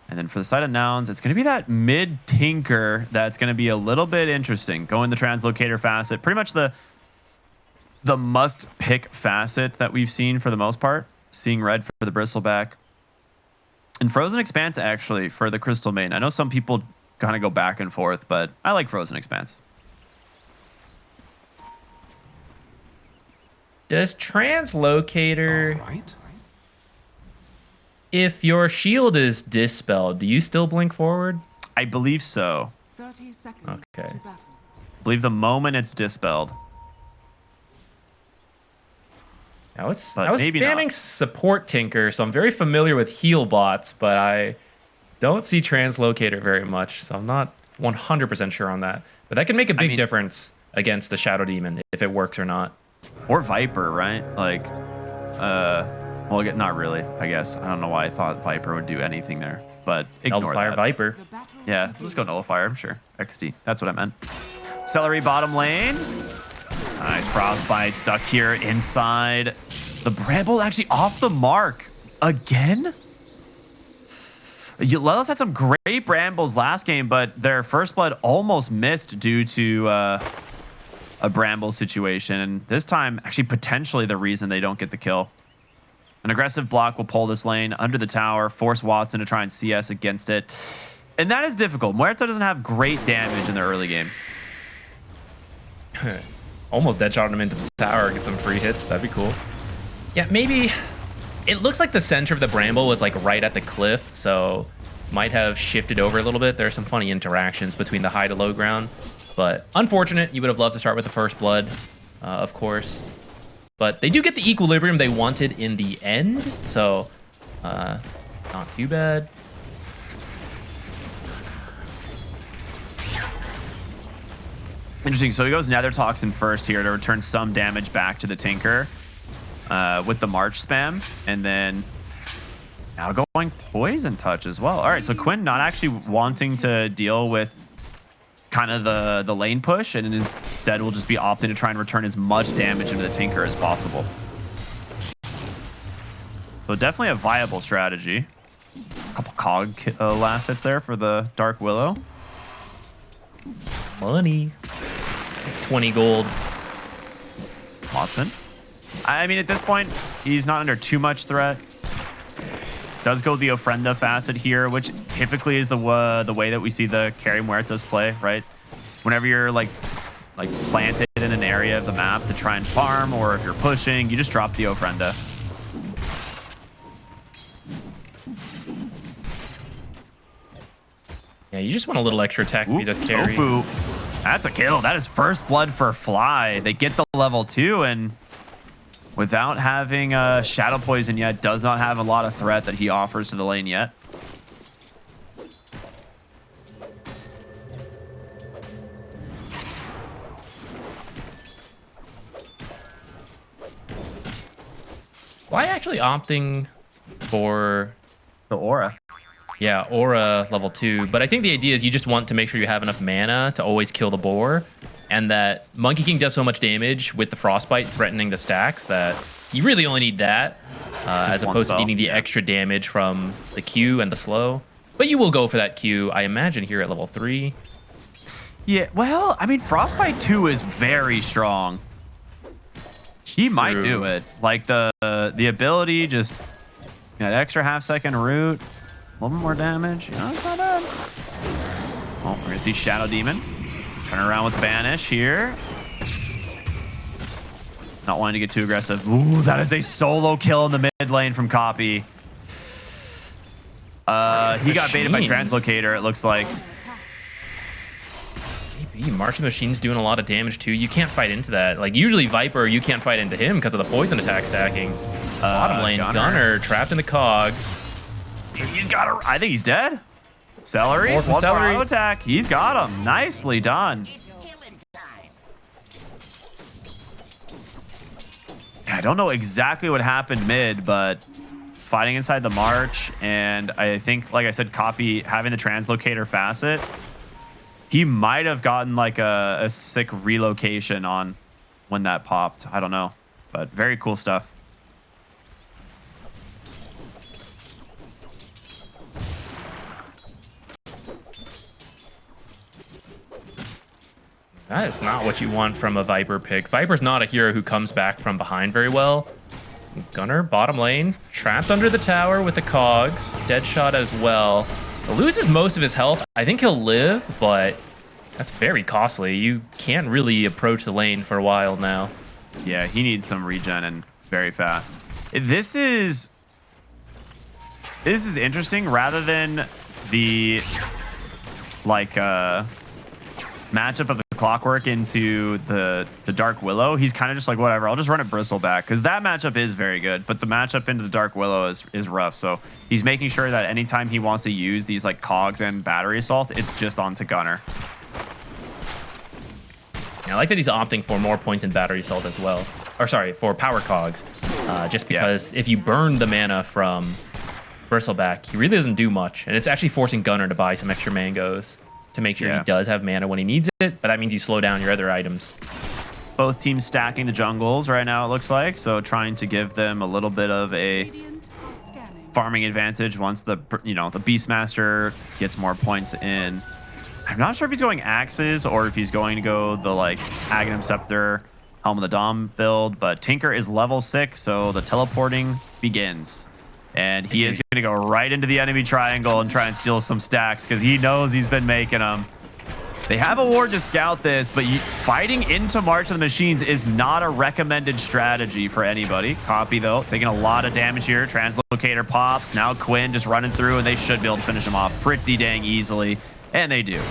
And then for the side of Nouns, it's going to be that mid Tinker that's going to be a little bit interesting. Going the Translocator facet. Pretty much the must-pick facet that we've seen for the most part. Seeing red for the Bristleback. And Frozen Expanse, actually, for the Crystal Main. I know some people kind of go back and forth, but I like Frozen Expanse. Does Translocator... If your shield is dispelled, do you still blink forward? I believe so. 30 seconds Okay. to battle. I believe the moment it's dispelled. I was maybe spamming not. support Tinker, so I'm very familiar with heal bots, but I don't see Translocator very much, so I'm not 100% sure on that. But that can make a big difference against the Shadow Demon, if it works or not. Or Viper, right? Like, well, not really, I guess. I don't know why I thought Viper would do anything there, but ignore Nullifier that. Viper. The battle Yeah, let's go Nullifier, I'm sure. XD, that's what I meant. Celery bottom lane. Nice Frostbite stuck here inside. The Bramble actually off the mark again. Lelos had some great Brambles last game, but their first blood almost missed due to a Bramble situation. And this time, actually potentially the reason they don't get the kill. An aggressive block will pull this lane under the tower, force Watson to try and CS against it. And that is difficult. Muerta doesn't have great damage in the early game. Almost deadshot him into the tower, get some free hits. That'd be cool. Yeah, maybe... It looks like the center of the Bramble was like right at the cliff, so might have shifted over a little bit. There are some funny interactions between the high to low ground, but unfortunate. You would have loved to start with the first blood, of course. But they do get the equilibrium they wanted in the end, so not too bad. Interesting. So he goes Nether Toxin first here to return some damage back to the Tinker with the March spam. And then now going Poison Touch as well. All right, so Quinn not actually wanting to deal with kind of the lane push, and instead will just be opting to try and return as much damage into the Tinker as possible. So definitely a viable strategy. A couple cog last hits there for the Dark Willow. Money. 20 gold. Watson. I mean, at this point, he's not under too much threat. Does go the Ofrenda facet here, which typically is the way that we see the carry muertas play, right? Whenever you're like planted in an area of the map to try and farm, or if you're pushing, you just drop the Ofrenda. Yeah, you just want a little extra attack speed as carry. Tofu. That's a kill. That is first blood for Fly. They get the level 2, and without having Shadow Poison yet, does not have a lot of threat that he offers to the lane yet. Why actually opting for The Aura. Yeah, Aura level 2. But I think the idea is you just want to make sure you have enough mana to always kill the boar, and that Monkey King does so much damage with the Frostbite threatening the stacks that you really only need that as opposed to needing the extra damage from the Q and the slow. But you will go for that Q, I imagine, here at level 3. Yeah, well, I mean, Frostbite 2 is very strong. He might do it. Like the ability, just that extra half-second root. A little bit more damage. You know, it's not bad. Well, we're going to see Shadow Demon. Turn around with Banish here. Not wanting to get too aggressive. Ooh, that is a solo kill in the mid lane from Copy. He got baited by Translocator, it looks like. Maybe March of the Machine's doing a lot of damage too. You can't fight into that. Like, usually Viper, you can't fight into him because of the poison attack stacking. Bottom lane, Gunner trapped in the cogs. He's got a... I think he's dead. Celery. One more Celery. auto attack. He's got him. Nicely done. I don't know exactly what happened mid, but fighting inside the March, and I think, like I said, Copy having the Translocator facet, he might have gotten like a sick relocation on when that popped. I don't know, but very cool stuff. That is not what you want from a Viper pick. Viper's not a hero who comes back from behind very well. Gunner, bottom lane, trapped under the tower with the cogs. Dead shot as well. Loses most of his health. I think he'll live, but that's very costly. You can't really approach the lane for a while now. Yeah, he needs some regen and very fast. This is interesting. Rather than the matchup of the Clockwork into the Dark Willow, he's kind of just like, whatever, I'll just run a Bristleback, because that matchup is very good, but the matchup into the Dark Willow is rough. So he's making sure that anytime he wants to use these like cogs and battery assault, it's just onto Gunner. Yeah, I like that he's opting for more points in battery assault as well. Or sorry, for power cogs. Just because if you burn the mana from Bristleback, he really doesn't do much. And it's actually forcing Gunner to buy some extra mangoes to make sure he does have mana when he needs it, but that means you slow down your other items. Both teams stacking the jungles right now, it looks like, so trying to give them a little bit of a farming advantage once the Beastmaster gets more points in. I'm not sure if he's going Axes or if he's going to go the like Aghanim Scepter, Helm of the Dom build, but Tinker is level 6, so the teleporting begins. And he is going to go right into the enemy triangle and try and steal some stacks because he knows he's been making them. They have a ward to scout this, but fighting into March of the Machines is not a recommended strategy for anybody. Copy, though, taking a lot of damage here. Translocator pops. Now Quinn just running through, and they should be able to finish him off pretty dang easily, and they do.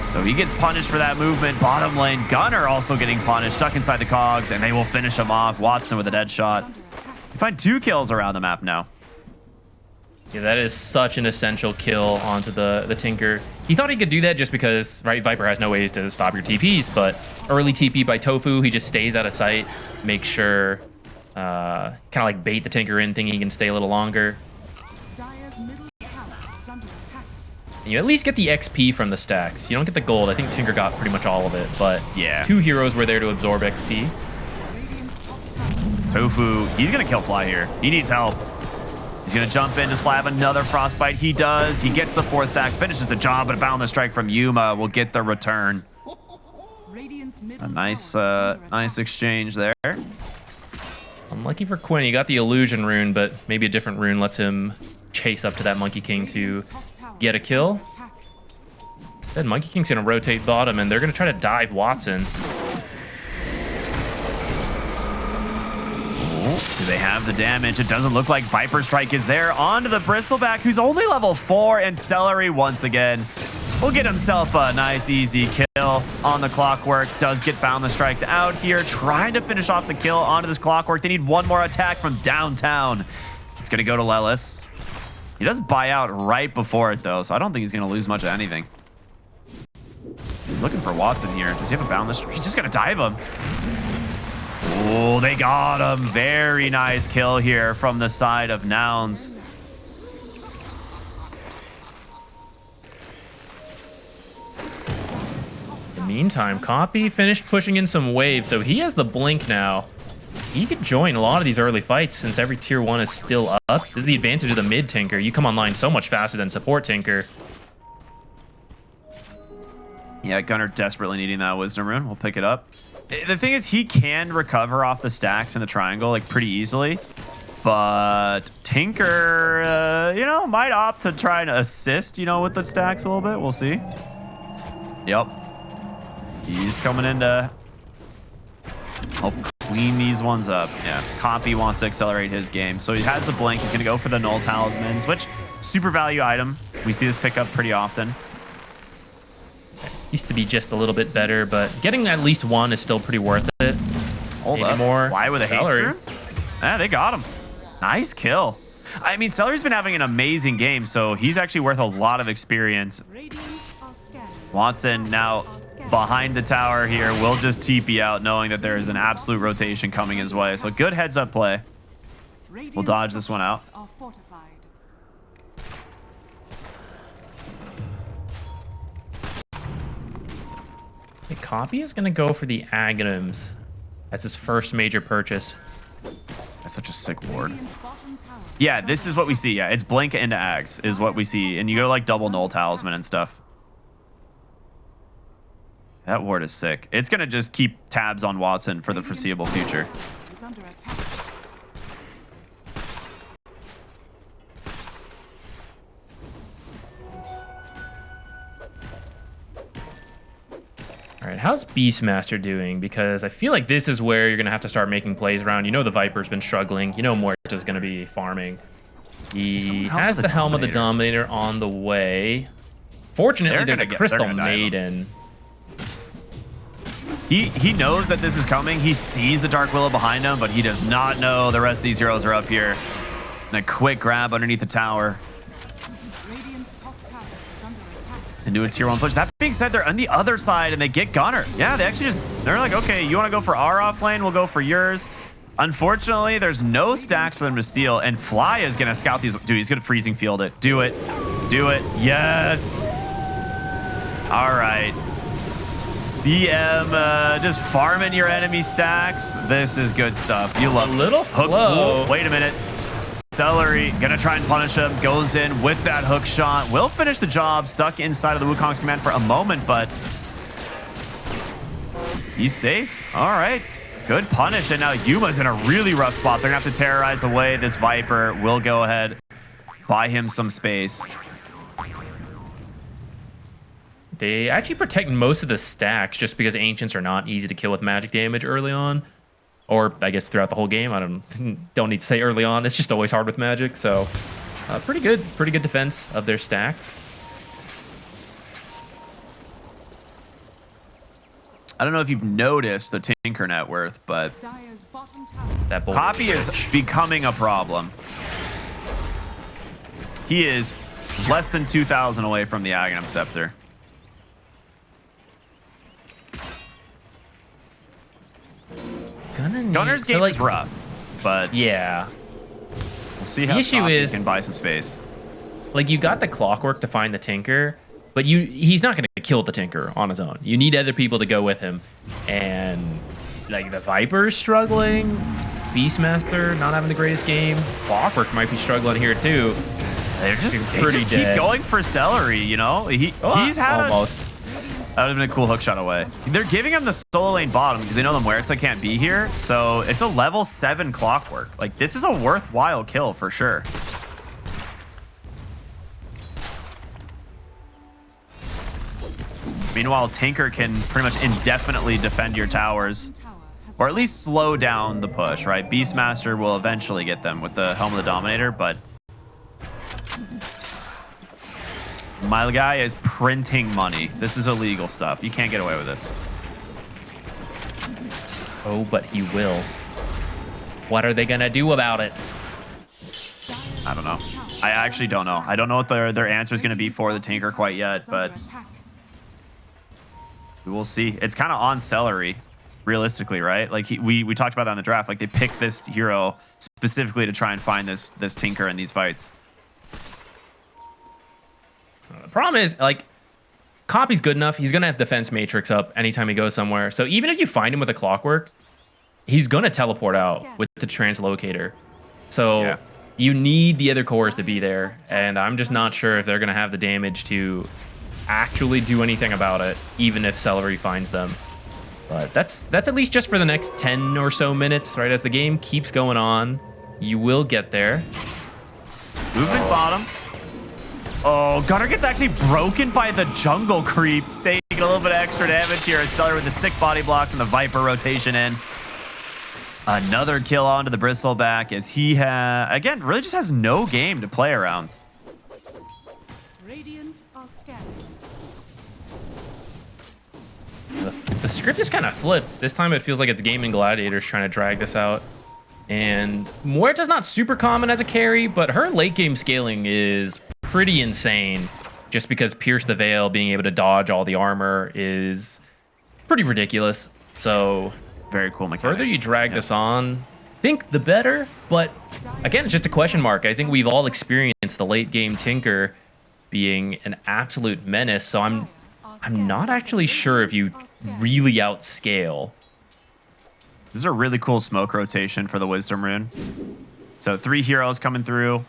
So he gets punished for that movement. Bottom lane, Gunnar also getting punished, stuck inside the cogs, and they will finish him off. Watson with a dead shot. You find 2 kills around the map now. Yeah, that is such an essential kill onto the Tinker. He thought he could do that just because, right, Viper has no ways to stop your TPs, but early TP by Tofu, he just stays out of sight, makes sure, kind of like bait the Tinker in, thinking he can stay a little longer. Dire's middle tower is under attack. And you at least get the XP from the stacks. You don't get the gold. I think Tinker got pretty much all of it, but yeah, 2 heroes were there to absorb XP. Radiant's top tower. Tofu, he's going to kill Fly here. He needs help. He's going to jump in. Does Fly have another Frostbite? He does. He gets the 4th stack, finishes the job, but a Boundless Strike from Yuma will get the return. Radiant's middle A nice, tower is under nice attack. exchange there. Unlucky for Quinn. He got the illusion rune, but maybe a different rune lets him chase up to that Monkey King to Radiant's top tower get a is kill. under attack. Then Monkey King's going to rotate bottom, and they're going to try to dive Watson. Do they have the damage? It doesn't look like Viper Strike is there. On to the Bristleback, who's only level 4, and Celery once again will get himself a nice, easy kill on the Clockwork. Does get Boundless Striked out here, trying to finish off the kill onto this Clockwork. They need one more attack from downtown. It's going to go to Lelis. He does buy out right before it, though, so I don't think he's going to lose much of anything. He's looking for Watson here. Does he have a Boundless Strike? He's just going to dive him. Oh, they got him. Very nice kill here from the side of Nouns. In the meantime, Copy finished pushing in some waves, so he has the blink now. He could join a lot of these early fights since every tier 1 is still up. This is the advantage of the mid Tinker. You come online so much faster than support Tinker. Yeah, Gunnar desperately needing that Wisdom Rune. We'll pick it up. The thing is, he can recover off the stacks in the triangle like pretty easily, but Tinker, you know, might opt to try and assist, you know, with the stacks a little bit. We'll see. Yep. He's coming in to help clean these ones up. Yeah, Copy wants to accelerate his game, so he has the blink. He's going to go for the Null Talismans, which super value item. We see this pick up pretty often. Used to be just a little bit better, but getting at least 1 is still pretty worth it. Hold Maybe up. more. Why with a haste Celery. rune? Yeah, they got him. Nice kill. I mean, Celery's been having an amazing game, so he's actually worth a lot of experience. Radiant are scanning. Watson now behind the tower here will just TP out, knowing that there is an absolute rotation coming his way. So good heads up play. Radiant's dodge this one out. structures are fortified. Copy is going to go for the Aghanims as his first major purchase. That's such a sick ward. Radiant's bottom tower Yeah, is this under is what we see. Yeah, it's blink into Ags is what we see. And you go like double Null Talisman and stuff. That ward is sick. It's going to just keep tabs on Watson for the foreseeable future. is under attack. All right, how's Beastmaster doing? Because I feel like this is where you're going to have to start making plays around. You know the Viper's been struggling. You know Morta's going to be farming. He has the Helm of the Dominator on the way. Fortunately, there's a Crystal Maiden. He knows that this is coming. He sees the Dark Willow behind him, but he does not know the rest of these heroes are up here. And a quick grab underneath the tower. Radiant's top tower is under attack. And do a tier 1 push. That being said, they're on the other side and they get Gunnar. Yeah, they actually they're like, okay, you want to go for our off lane? We'll go for yours. Unfortunately, there's no stacks for them to steal, and Fly is going to scout these. Dude, he's going to freezing field it. Do it. Do it. Yes. All right. CM, just farming your enemy stacks. This is good stuff. You love A little this. Hook. slow. Wait a minute. Celery gonna try and punish him. Goes in with that hook shot. Will finish the job. Stuck inside of the Wukong's command for a moment, but he's safe. All right. Good punish. And now Yuma's in a really rough spot. They're gonna have to terrorize away this Viper. Will go ahead, buy him some space. They actually protect most of the stacks just because Ancients are not easy to kill with magic damage early on. Or I guess throughout the whole game. I don't need to say early on. It's just always hard with magic. So pretty good defense of their stack. I don't know if you've noticed the Tinker net worth, but Dire's bottom tower. That bolt Copy is becoming a problem. He is less than 2,000 away from the Aghanim Scepter. Gunner's game is rough, but yeah. we'll see how The issue Copy is- can buy some space. Like, you got the clockwork to find the Tinker, but he's not going to kill the Tinker on his own. You need other people to go with him. And, like, the Viper's struggling. Beastmaster not having the greatest game. Clockwork might be struggling here, too. They just pretty keep dead. going for Celery, you know? He's had almost. That would have been a cool hook shot away. They're giving him the solo lane bottom because they know the Muerta can't be here. So it's a level 7 Clockwork. Like, this is a worthwhile kill for sure. Meanwhile, Tinker can pretty much indefinitely defend your towers, Tower has or at least slow down the push, right? Beastmaster will eventually get them with the Helm of the Dominator, but my guy is printing money. This is illegal stuff. You can't get away with this. Oh, but he will. What are they going to do about it? I don't know. I actually don't know. I don't know what their answer is going to be for the Tinker quite yet, but under attack. we will see. It's kind of on Celery, realistically, right? Like we talked about that in the draft. Like they picked this hero specifically to try and find this Tinker in these fights. The problem is, like, Copy's good enough. He's going to have defense matrix up anytime he goes somewhere. So even if you find him with a clockwork, he's going to teleport out with the translocator. So Yeah. you need the other cores to be there. And I'm just not sure if they're going to have the damage to actually do anything about it, even if Celery finds them. But that's at least just for the next 10 or so minutes, right? As the game keeps going on, you will get there. Movement bottom. Oh, Gunner gets actually broken by the jungle creep. Taking a little bit of extra damage here as Celery with the sick body blocks and the Viper rotation in. Another kill onto the Bristleback as he again, really just has no game to play around. Radiant are scanning. The script is kind of flipped. This time it feels like it's Gaimin Gladiators trying to drag this out. And Muerta's not super common as a carry, but her late game scaling is pretty insane. Just because Pierce the Veil, being able to dodge all the armor, is pretty ridiculous. So Very cool mechanic. further you drag this on, I think the better. But again, it's just a question mark. I think we've all experienced the late game Tinker being an absolute menace. So I'm not actually sure if you really outscale. This is a really cool smoke rotation for the Wisdom Rune. So 3 heroes coming through.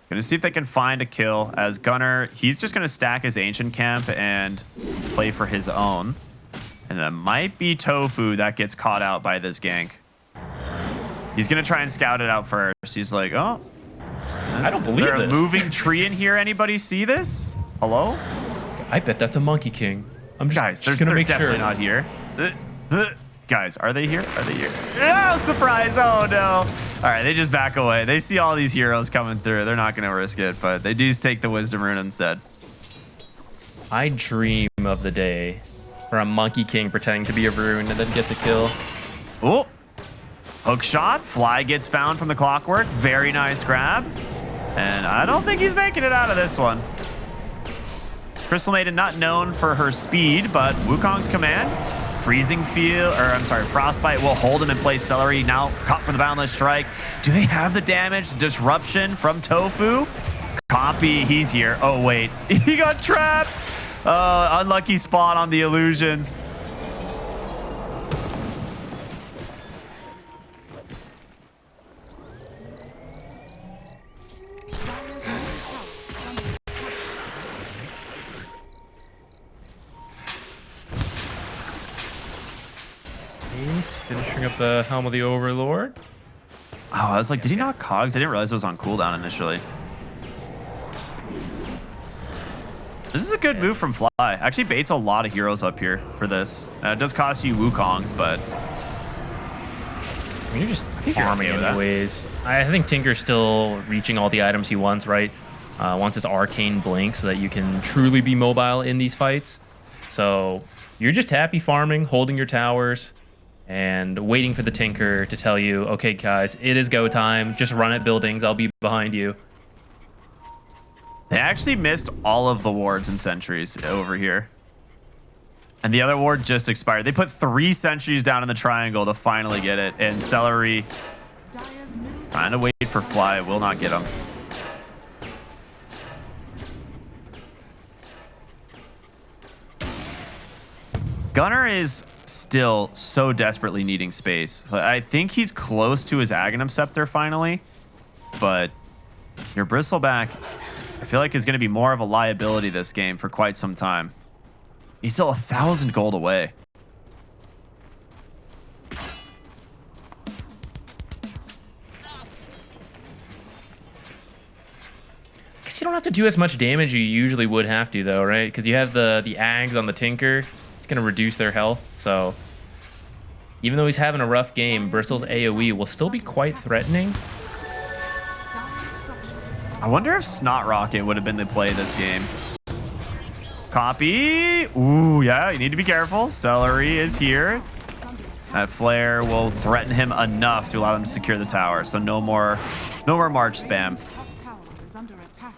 Gonna see if they can find a kill as Gunner, he's just gonna stack his Ancient Camp and play for his own. And that might be Tofu that gets caught out by this gank. He's gonna try and scout it out first. He's like, oh, I don't is believe there a this. moving tree in here? Anybody see this? Hello? I bet that's a Monkey King. I'm just, Guys, just they're gonna make definitely sure. not here. Guys, are they here? Are they here? Oh, surprise. Oh, no. All right, they just back away. They see all these heroes coming through. They're not going to risk it, but they do take the Wisdom Rune instead. I dream of the day where a Monkey King pretending to be a rune and then gets a kill. Oh, hook shot. Fly gets found from the Clockwork. Very nice grab. And I don't think he's making it out of this one. Crystal Maiden not known for her speed, but Wukong's command. Freezing Field, or I'm sorry, Frostbite will hold him in place. Celery now caught from the Boundless Strike. Do they have the damage? Disruption from Tofu. Copy, he's here. Oh, wait. He got trapped. Unlucky spot on the illusions. He's finishing up the Helm of the Overlord. Oh, I was like, did he knock Cogs? I didn't realize it was on cooldown initially. This is a good move from Fly. Actually baits a lot of heroes up here for this. It does cost you Wukongs, but I mean, you're just you're farming okay with that. anyways. I think Tinker's still reaching all the items he wants, right? Wants his arcane blink so that you can truly be mobile in these fights. So you're just happy farming, holding your towers, and waiting for the Tinker to tell you, okay, guys, it is go time. Just run at buildings. I'll be behind you. they actually missed all of the wards and sentries over here. And the other ward just expired. They put 3 sentries down in the triangle to finally get it. And Celery Dire's middle trying to wait for Fly. Will not get him. Gunnar is still so desperately needing space. I think he's close to his Aghanim Scepter finally, but your Bristleback, I feel like is going to be more of a liability this game for quite some time. He's still 1,000 gold away. Guess you don't have to do as much damage as you usually would have to, though, right? Because you have the Ags on the Tinker. It's going to reduce their health. So even though he's having a rough game, Bristle's AoE will still be quite threatening. Dire's structures I wonder if Snot Rocket would have been the play this game. Copy. Ooh, yeah, you need to be careful. Celery is here. That flare will threaten him enough to allow them to secure the tower. So no more March spam. top tower is under attack.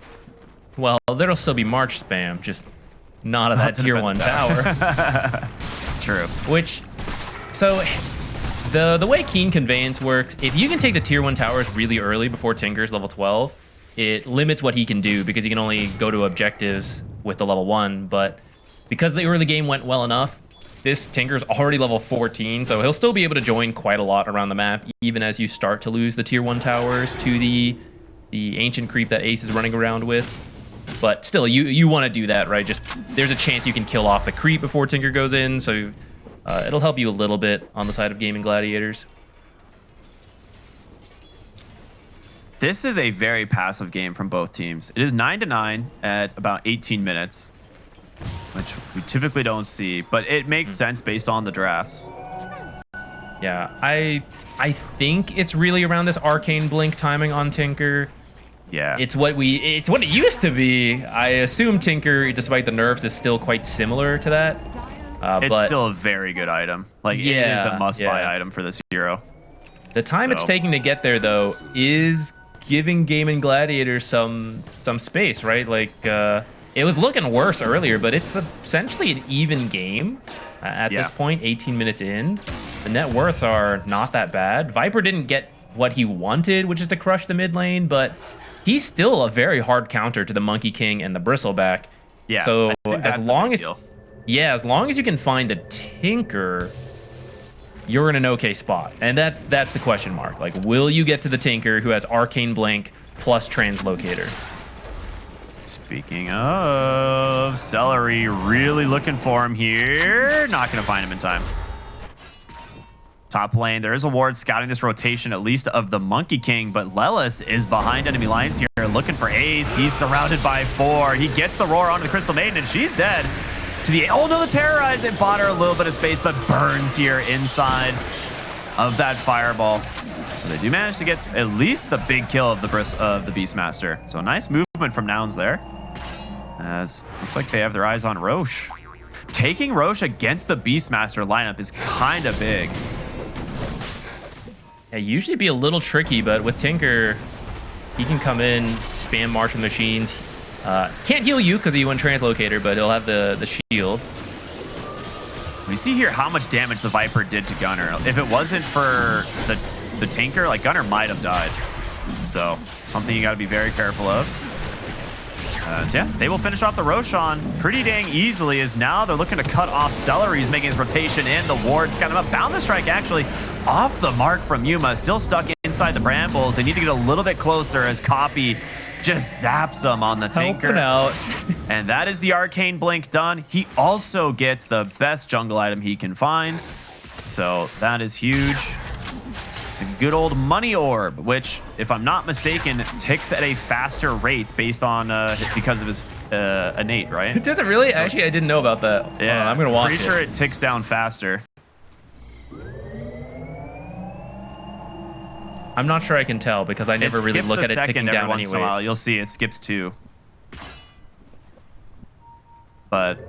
Well, there'll still be March spam, just not at that to tier defend 1 the tower. True. Which, so the way Keen Conveyance works, if you can take the tier 1 towers really early before Tinker's level 12, it limits what he can do because he can only go to objectives with the level 1. But because the early game went well enough, this Tinker's already level 14, so he'll still be able to join quite a lot around the map, even as you start to lose the tier 1 towers to the ancient creep that Ace is running around with. But still, you want to do that, right? Just there's a chance you can kill off the creep before Tinker goes in, so it'll help you a little bit on the side of Gaimin Gladiators. This is a very passive game from both teams. It is 9-9 at about 18 minutes, which we typically don't see, but it makes sense based on the drafts. Yeah, I think it's really around this arcane blink timing on Tinker. Yeah. It's what it used to be. I assume Tinker, despite the nerfs, is still quite similar to that. Dire's It's but still a very good item. Like, it is a must-buy item for this hero. the time it's so- taking to get there, though, is giving Gaimin Gladiators some space, right? Like, it was looking worse earlier, but it's essentially an even game at this point, 18 minutes in. The net worths are not that bad. Viper didn't get what he wanted, which is to crush the mid lane, but he's still a very hard counter to the Monkey King and the Bristleback. Yeah, So I think that's as the long big as deal. as long as you can find the Tinker, you're in an okay spot. And that's the question mark. Like, will you get to the Tinker who has Arcane Blink plus Translocator? Speaking of, Celery really looking for him here. Not going to find him in time. Top lane, there is a ward scouting this rotation, at least of the Monkey King, but Lelis is behind enemy lines here, looking for Ace. He's surrounded by 4. He gets the roar onto the Crystal Maiden, and she's dead. To the oh no, the Terrorize. It bought her a little bit of space, but burns here inside of that fireball. So they do manage to get at least the big kill of the Beastmaster. So nice movement from Nouns there. As looks like they have their eyes on Roche. Taking Roche against the Beastmaster lineup is kind of big. Yeah, usually be a little tricky, but with Tinker, he can come in, spam Martian Machines. Can't heal you because he went Translocator, but he'll have the shield. We see here how much damage the Viper did to Gunnar. If it wasn't for the Tinker, like Gunnar might have died. So something you got to be very careful of. So yeah, they will finish off the Roshan pretty dang easily, as now they're looking to cut off Celery. He's making his rotation in. The ward's kind of up. Bound the strike actually off the mark from Yuma. Still stuck inside the brambles. They need to get a little bit closer as Copy just zaps them on the Tinker. Helping out. And that is the Arcane Blink done. He also gets the best jungle item he can find. So that is huge. A good old Money Orb, which, if I'm not mistaken, ticks at a faster rate based on because of his innate, right? Does it really? Actually, I didn't know about that. Yeah, I'm gonna watch pretty sure it ticks down faster. I'm not sure I can tell because I never really look at it ticking down once in a while. anyways. You'll see it skips 2. But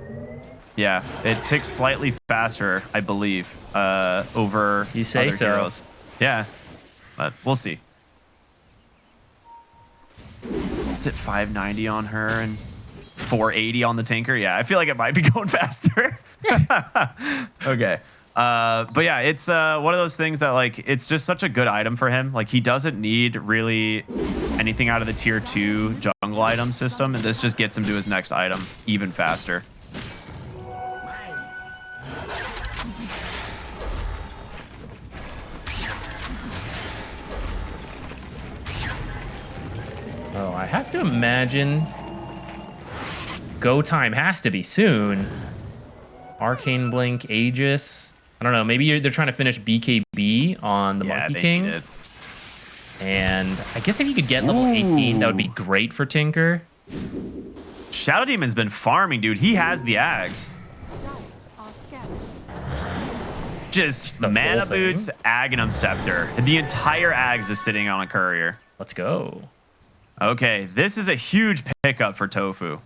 yeah, it ticks slightly faster, I believe, over You say other so. heroes. Yeah, but we'll see. It's at 590 on her and 480 on the Tinker. Yeah, I feel like it might be going faster. Okay. But yeah, it's one of those things that like it's just such a good item for him. Like he doesn't need really anything out of the tier 2 jungle item system, and this just gets him to his next item even faster. Oh, I have to imagine go time has to be soon. Arcane Blink, Aegis. I don't know. Maybe they're trying to finish BKB on the Monkey King. Need it. And I guess if you could get level 18, that would be great for Tinker. Shadow Demon's been farming, dude. He has the Ags. Are scattered. Just The mana whole thing? boots, Aghanim Scepter. The entire Ags is sitting on a courier. Let's go. Okay, this is a huge pickup for Tofu.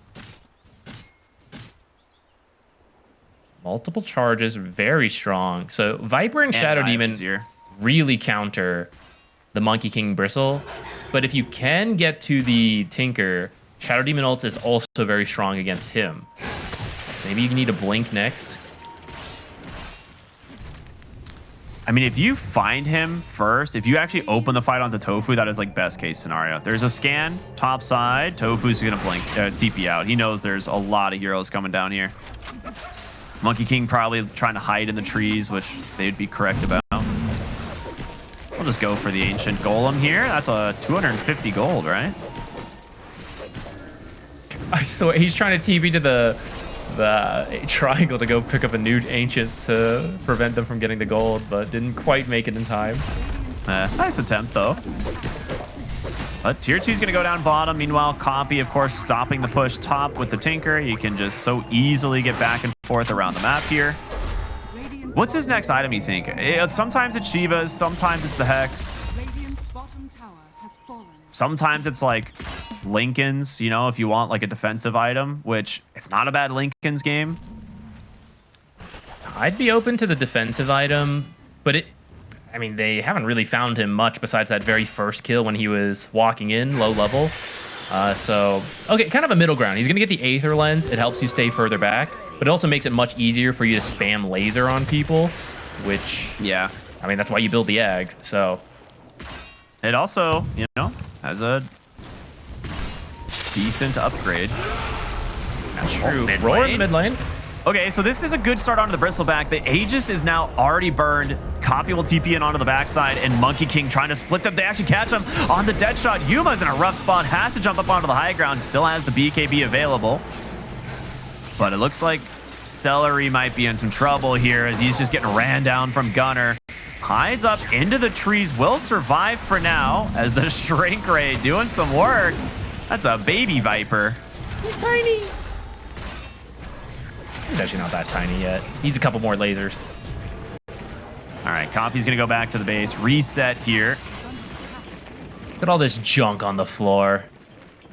Multiple charges, very strong. So Viper and Shadow Dive Demon easier. really counter the Monkey King Bristle. But if you can get to the Tinker, Shadow Demon ult is also very strong against him. Maybe you need a Blink next. I mean, if you find him first, if you actually open the fight onto Tofu, that is like best case scenario. There's a scan, top side. Tofu's gonna blink, TP out. He knows there's a lot of heroes coming down here. Monkey King probably trying to hide in the trees, which they'd be correct about. We'll just go for the Ancient Golem here. That's a 250 gold, right? So he's trying to TP to the triangle to go pick up a new Ancient to prevent them from getting the gold, but didn't quite make it in time. Nice attempt, though. But tier 2 is going to go down bottom. Meanwhile, Copy, of course, stopping the push top with the Tinker. You can just so easily get back and forth around the map here. Radiant's What's his next item, you think? Sometimes it's Shiva's, sometimes it's the Hex. Radiant's bottom tower has fallen. Sometimes it's like Lincoln's, you know, if you want like a defensive item, which it's not a bad Lincoln's game. I'd be open to the defensive item, but I mean, they haven't really found him much besides that very first kill when he was walking in low level. So, okay, kind of a middle ground. He's going to get the Aether Lens. It helps you stay further back, but it also makes it much easier for you to spam laser on people, which, Yeah. I mean, that's why you build the Ags. So, It also, you know, has a decent upgrade. that's true. mid Roar in lane. the mid lane. Okay, so this is a good start onto the Bristleback. The Aegis is now already burned. Copy will TP in onto the backside, and Monkey King trying to split them. They actually catch him on the dead shot. Yuma's in a rough spot, has to jump up onto the high ground, still has the BKB available. But it looks like Celery might be in some trouble here as he's just getting ran down from Gunner. Hides up into the trees, will survive for now as the Shrink Ray doing some work. That's a baby Viper. He's tiny. He's actually not that tiny yet. Needs a couple more lasers. All right, Copy's gonna go back to the base, reset here. Look at all this junk on the floor.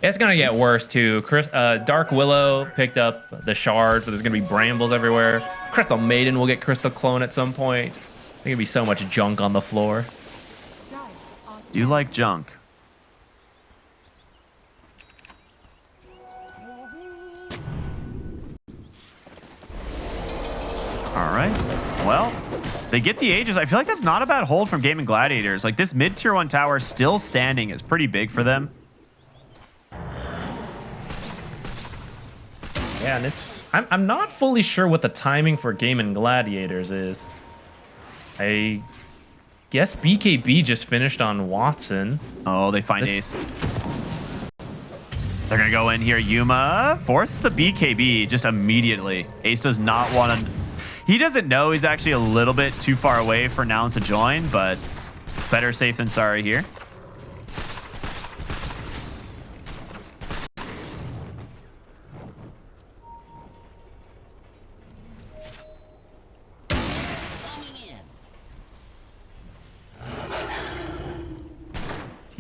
It's gonna get worse too. Dark Willow picked up the shard, so there's gonna be brambles everywhere. Crystal Maiden will get Crystal Clone at some point. There's gonna be so much junk on the floor. Dire are Do you like junk? All right. Well, they get the Aegis. I feel like that's not a bad hold from Gaimin Gladiators. Like this mid tier 1 tower still standing is pretty big for them. Yeah, and I'm not fully sure what the timing for Gaimin Gladiators is. I guess BKB just finished on Watson. Oh, they find This- Ace. They're going to go in here. Yuma forces the BKB just immediately. Ace does not want to... He doesn't know he's actually a little bit too far away for Nouns to join, but better safe than sorry here.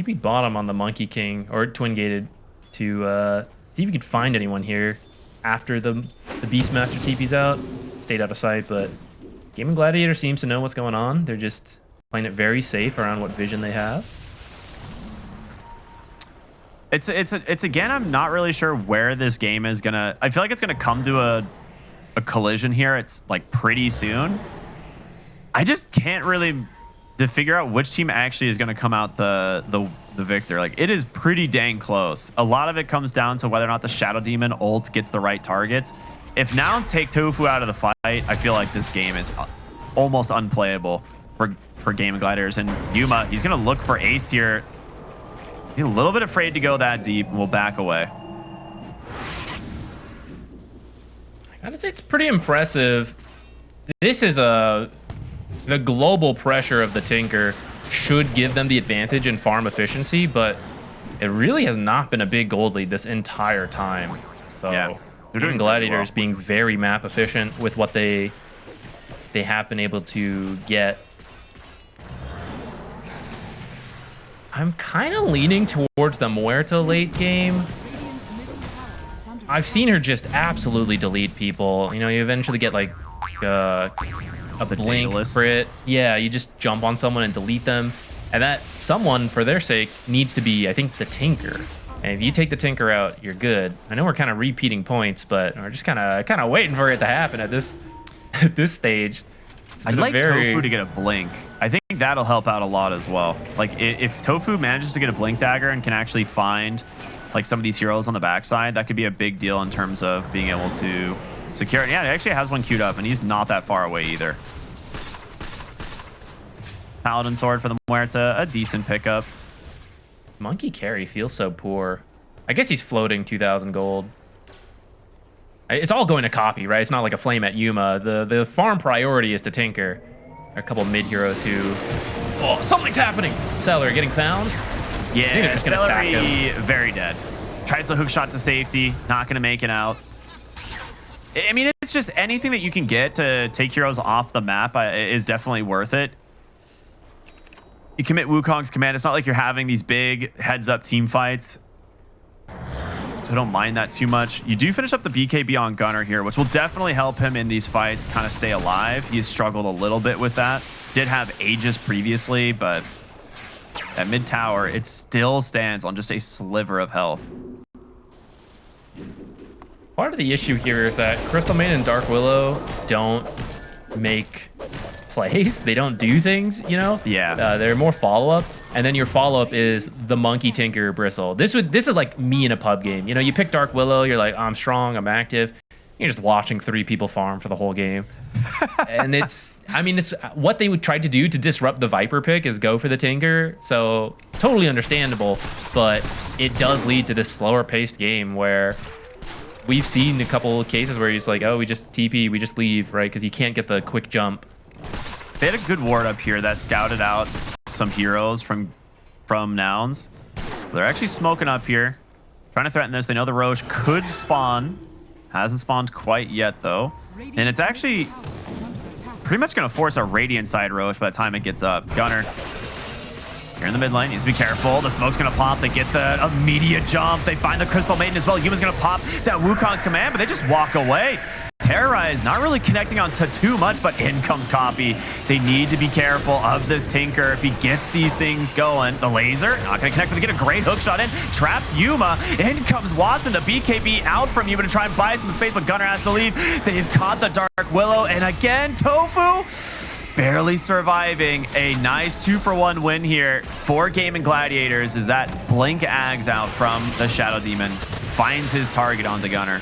TP bottom on the Monkey King or Twin Gated to see if you could find anyone here after the Beastmaster TP's out. Stayed out of sight, but Gaimin Gladiator seems to know what's going on. They're just playing it very safe around what vision they have. It's again, I'm not really sure where this game is gonna. I feel like it's gonna come to a collision here. It's like pretty soon. I just can't really figure out which team actually is gonna come out the victor. Like, it is pretty dang close. A lot of it comes down to whether or not the Shadow Demon ult gets the right targets. If Nouns take Tofu out of the fight, I feel like this game is almost unplayable for Gaimin Gladiators. And Yuma, he's gonna look for Ace here. He's a little bit afraid to go that deep, and we'll back away. I gotta say, it's pretty impressive. This is the global pressure of the Tinker should give them the advantage in farm efficiency, but it really has not been a big gold lead this entire time. So Yeah, they're doing Gladiators well. being very map efficient with what they have been able to get. I'm kind of leaning towards the Muerta late game. Radiant's middle tower is under I've seen her just absolutely delete people. You know, you eventually get like a blink Daedalus. crit. Yeah, you just jump on someone and delete them. And that someone, for their sake, needs to be, I think, the Tinker. And if you take the Tinker out, you're good. I know we're kind of repeating points, but we're just kind of waiting for it to happen at this stage. It's I'd been a like Tofu to get a blink. I think that'll help out a lot as well. Like, if Tofu manages to get a blink dagger and can actually find like some of these heroes on the backside, that could be a big deal in terms of being able to secure it. Yeah, it actually has one queued up, and he's not that far away either. Paladin Sword for the Muerta, a decent pickup. Monkey carry feels so poor. I guess he's floating 2,000 gold. It's all going to copy, right? It's not like a flame at Yuma. The farm priority is to Tinker. There are a couple of mid heroes who... Oh, something's happening! Seller getting found. Yeah, they're just gonna stack Celery, very dead. Tries the hook shot to safety, not going to make it out. I mean, it's just anything that you can get to take heroes off the map is definitely worth it. You commit Wukong's command. It's not like you're having these big heads-up team fights, so I don't mind that too much. You do finish up the BKB on Gunner here, which will definitely help him in these fights kind of stay alive. He's struggled a little bit with that. Did have Aegis previously, but at mid tower, it still stands on just a sliver of health. Part of the issue here is that Crystal Maiden and Dark Willow don't make plays. They don't do things, you know? Yeah. They're more follow-up. And then your follow-up is the Monkey Tinker Bristle. This is like me in a pub game. You know, you pick Dark Willow, you're like, I'm strong, I'm active. You're just watching 3 people farm for the whole game. And it's what they would try to do to disrupt the Viper pick is go for the Tinker. So totally understandable, but it does lead to this slower paced game where we've seen a couple of cases where he's like, oh, we just TP, we just leave, right? Because you can't get the quick jump. They had a good ward up here that scouted out some heroes from Nouns. They're actually smoking up here, trying to threaten this. They know the Roche could spawn. Hasn't spawned quite yet, though. And it's actually tower is under attack. pretty much going to force a Radiant side Roche by the time it gets up. Gunner, here in the mid lane, needs to be careful. The smoke's going to pop. They get the immediate jump. They find the Crystal Maiden as well. Yuma's going to pop that Wukong's command, but they just walk away. Terrorize not really connecting on to too much, but in comes Copy. They need to be careful of this Tinker. If he gets these things going, the laser, not going to connect, but they get a great hook shot in. Traps Yuma. In comes Watson. The BKB out from Yuma to try and buy some space, but Gunner has to leave. They've caught the Dark Willow, and again, Tofu barely surviving. A nice 2-for-1 win here for Gaimin Gladiators as that blink Ags out from the Shadow Demon finds his target on the Gunner.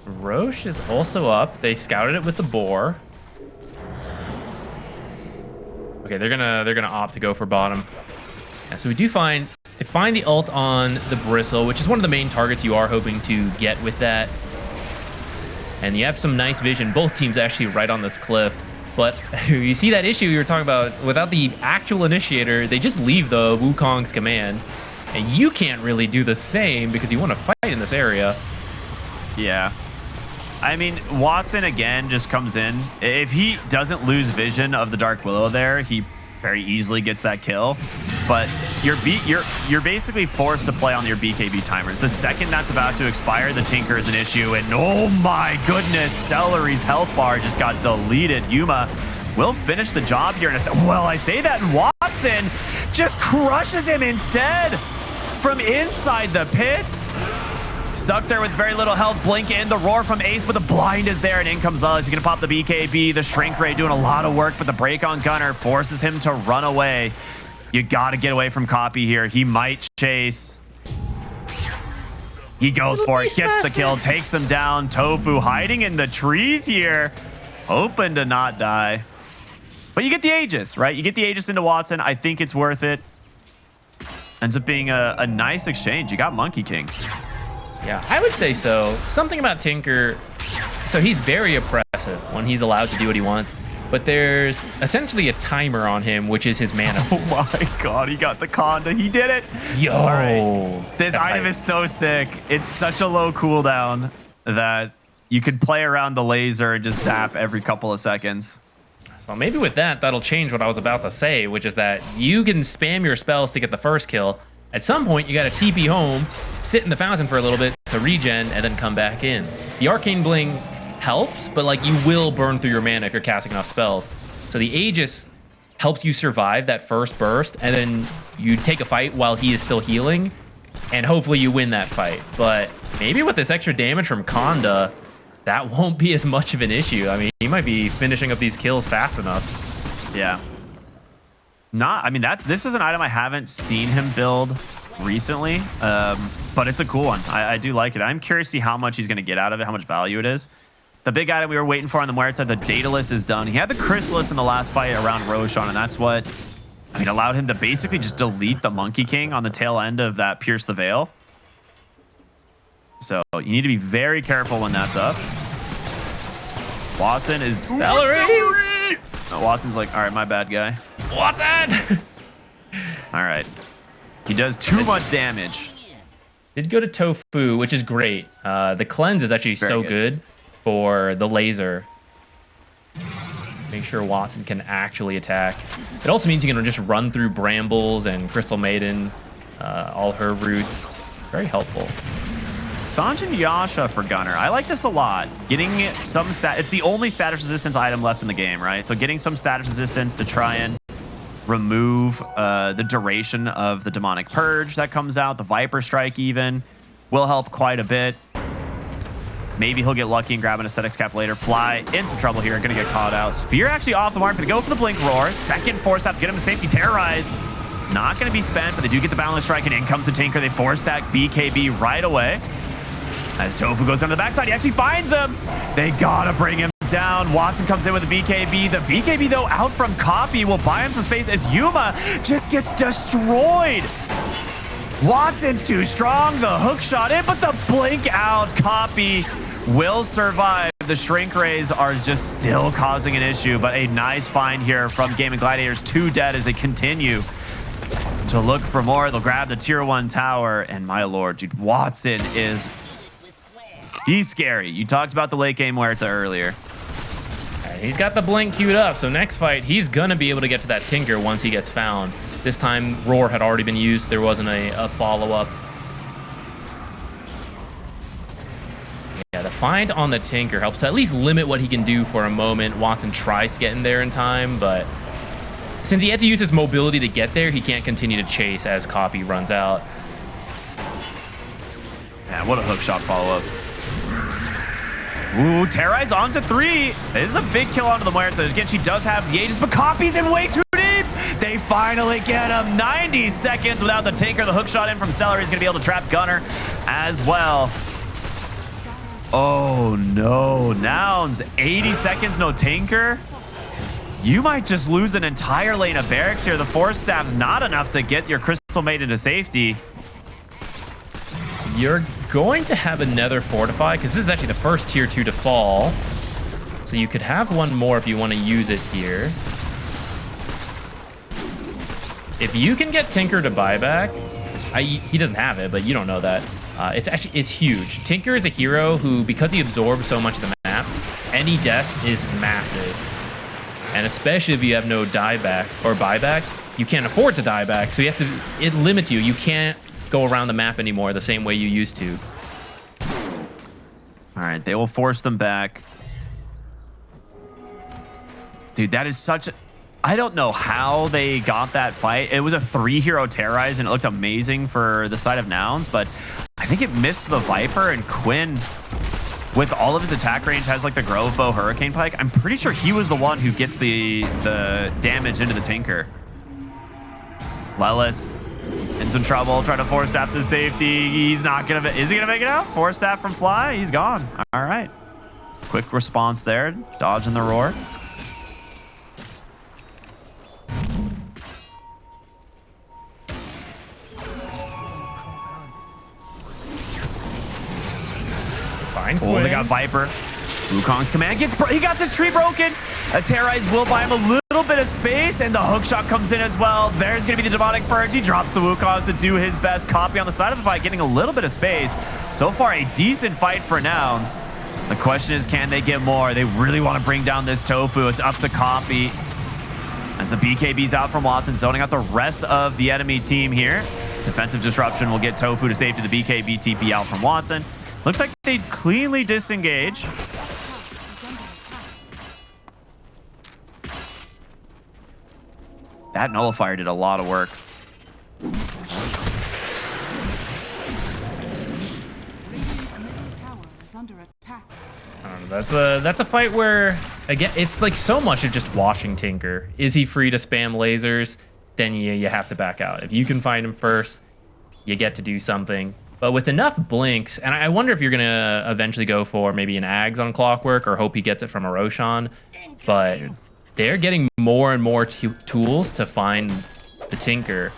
Roche is also up. They scouted it with the boar. Okay, they're gonna opt to go for bottom. Yeah, so they find the ult on the Bristle, which is one of the main targets you are hoping to get with that. And you have some nice vision. Both teams actually right on this cliff. But you see that issue you were talking about. Without the actual initiator, they just leave the Wukong's command. And you can't really do the same because you want to fight in this area. Yeah. I mean, Watson, again, just comes in. If he doesn't lose vision of the Dark Willow there, he very easily gets that kill. But you're basically forced to play on your BKB timers. The second that's about to expire, the Tinker is an issue. And oh my goodness, Celery's health bar just got deleted. Yuma will finish the job here. Well, I say that, and Watson just crushes him instead from inside the pit. Stuck there with very little health. Blink in the roar from Ace, but the blind is there, and in comes Uz. He's gonna pop the BKB. The shrink ray doing a lot of work, but the break on Gunner forces him to run away. You gotta get away from Copy here. He might chase. He goes for it, gets the kill, takes him down. Tofu hiding in the trees here, hoping to not die. But you get the Aegis, right? You get the Aegis into Watson. I think it's worth it. Ends up being a nice exchange. You got Monkey King. Yeah, I would say so. Something about Tinker, so he's very oppressive when he's allowed to do what he wants, but there's essentially a timer on him, which is his mana. Oh my god, he got the Conda. He did it. Yo. All right. This item is so sick. It's such a low cooldown that you could play around the laser and just zap every couple of seconds. So maybe with that, that'll change what I was about to say, which is that you can spam your spells to get the first kill. At some point, you got to TP home, sit in the fountain for a little bit to regen, and then come back in. The Arcane Bling helps, but like you will burn through your mana if you're casting enough spells. So the Aegis helps you survive that first burst, and then you take a fight while he is still healing, and hopefully you win that fight. But maybe with this extra damage from Conda, that won't be as much of an issue. I mean, he might be finishing up these kills fast enough. Yeah. I mean, this is an item I haven't seen him build recently, but it's a cool one. I do like it. I'm curious to see how much he's going to get out of it, how much value it is. The big item we were waiting for on the Muerta, the Daedalus is done. He had the Chrysalis in the last fight around Roshan, and that's what, I mean, allowed him to basically just delete the Monkey King on the tail end of that Pierce the Veil. So you need to be very careful when that's up. Watson is... Celery! Watson's like, all right, my bad, guy. Watson! All right. He does too much damage. Did go to Tofu, which is great. The cleanse is actually so good for the laser. Make sure Watson can actually attack. It also means you can just run through Brambles and Crystal Maiden, all her roots. Very helpful. Sanjin Yasha for Gunner. I like this a lot. Getting some it's the only status resistance item left in the game, right? So getting some status resistance to try and remove the duration of the Demonic Purge that comes out. The Viper Strike even will help quite a bit. Maybe he'll get lucky and grab an Aesthetics Cap later. Fly in some trouble here. Gonna get caught out. Sphere actually off the mark. Gonna go for the Blink Roar. Second force tap to get him to safety. Terrorize. Not gonna be spent, but they do get the Boundless Strike, and in comes the Tinker. They force that BKB right away. As Tofu goes down to the backside, he actually finds him. They gotta bring him down. Watson comes in with the BKB. The BKB, though, out from Copy will buy him some space as Yuma just gets destroyed. Watson's too strong. The hook shot in, but the blink out. Copy will survive. The shrink rays are just still causing an issue, but a nice find here from Gaimin Gladiators. 2 dead as they continue to look for more. They'll grab the tier 1 tower, and my lord, dude, Watson is... He's scary. You talked about the late game Muerta earlier. He's got the blink queued up, so next fight, he's gonna be able to get to that Tinker once he gets found. This time, Roar had already been used. There wasn't a follow-up. Yeah, the find on the Tinker helps to at least limit what he can do for a moment. Watson tries to get in there in time, but since he had to use his mobility to get there, he can't continue to chase as Copy runs out. Man, what a hook shot follow-up. Ooh, Terrorize onto 3. This is a big kill onto the Muerta. Again, she does have the Aegis, but Copy's in way too deep. They finally get him. 90 seconds without the Tinker. The hook shot in from Celery is going to be able to trap Gunner as well. Oh, no. Nouns, 80 seconds, no Tinker. You might just lose an entire lane of barracks here. The Force Staff's not enough to get your Crystal Maiden to safety. You're going to have another Fortify, because this is actually the first tier 2 to fall. So you could have one more if you want to use it here. If you can get Tinker to buyback, he doesn't have it, but you don't know that. It's huge. Tinker is a hero who, because he absorbs so much of the map, any death is massive. And especially if you have no dieback or buyback, you can't afford to die back. So you have to, it limits you. You can't go around the map anymore the same way you used to. All right, they will force them back. Dude, that is such a... I don't know how they got that fight. It was a 3-hero terrorize, and it looked amazing for the side of Nouns, but I think it missed the Viper, and Quinn, with all of his attack range, has like the Grove Bow Hurricane Pike. I'm pretty sure he was the one who gets the damage into the Tinker. Lelis in some trouble, trying to force staff to safety. He's not gonna, is he gonna make it out? Force staff from Fly, he's gone. All right. Quick response there, dodging the roar. Oh, they got Viper. Wukong's command gets he got his tree broken. A Terrorize will buy him a little bit of space, and the hook shot comes in as well. There's going to be the demonic purge. He drops the Wukong to do his best. Copy on the side of the fight, getting a little bit of space. So far, a decent fight for Nouns. The question is, can they get more? They really want to bring down this Tofu. It's up to Copy. As the BKB's out from Watson, zoning out the rest of the enemy team here. Defensive disruption will get Tofu to safety. The BKB TP out from Watson. Looks like they cleanly disengage. That nullifier did a lot of work. That's a fight where, again, it's like so much of just watching Tinker. Is he free to spam lasers? Then you have to back out. If you can find him first, you get to do something. But with enough blinks, and I wonder if you're going to eventually go for maybe an Ags on Clockwork or hope he gets it from a Roshan. But they're getting more and more tools to find the Tinker.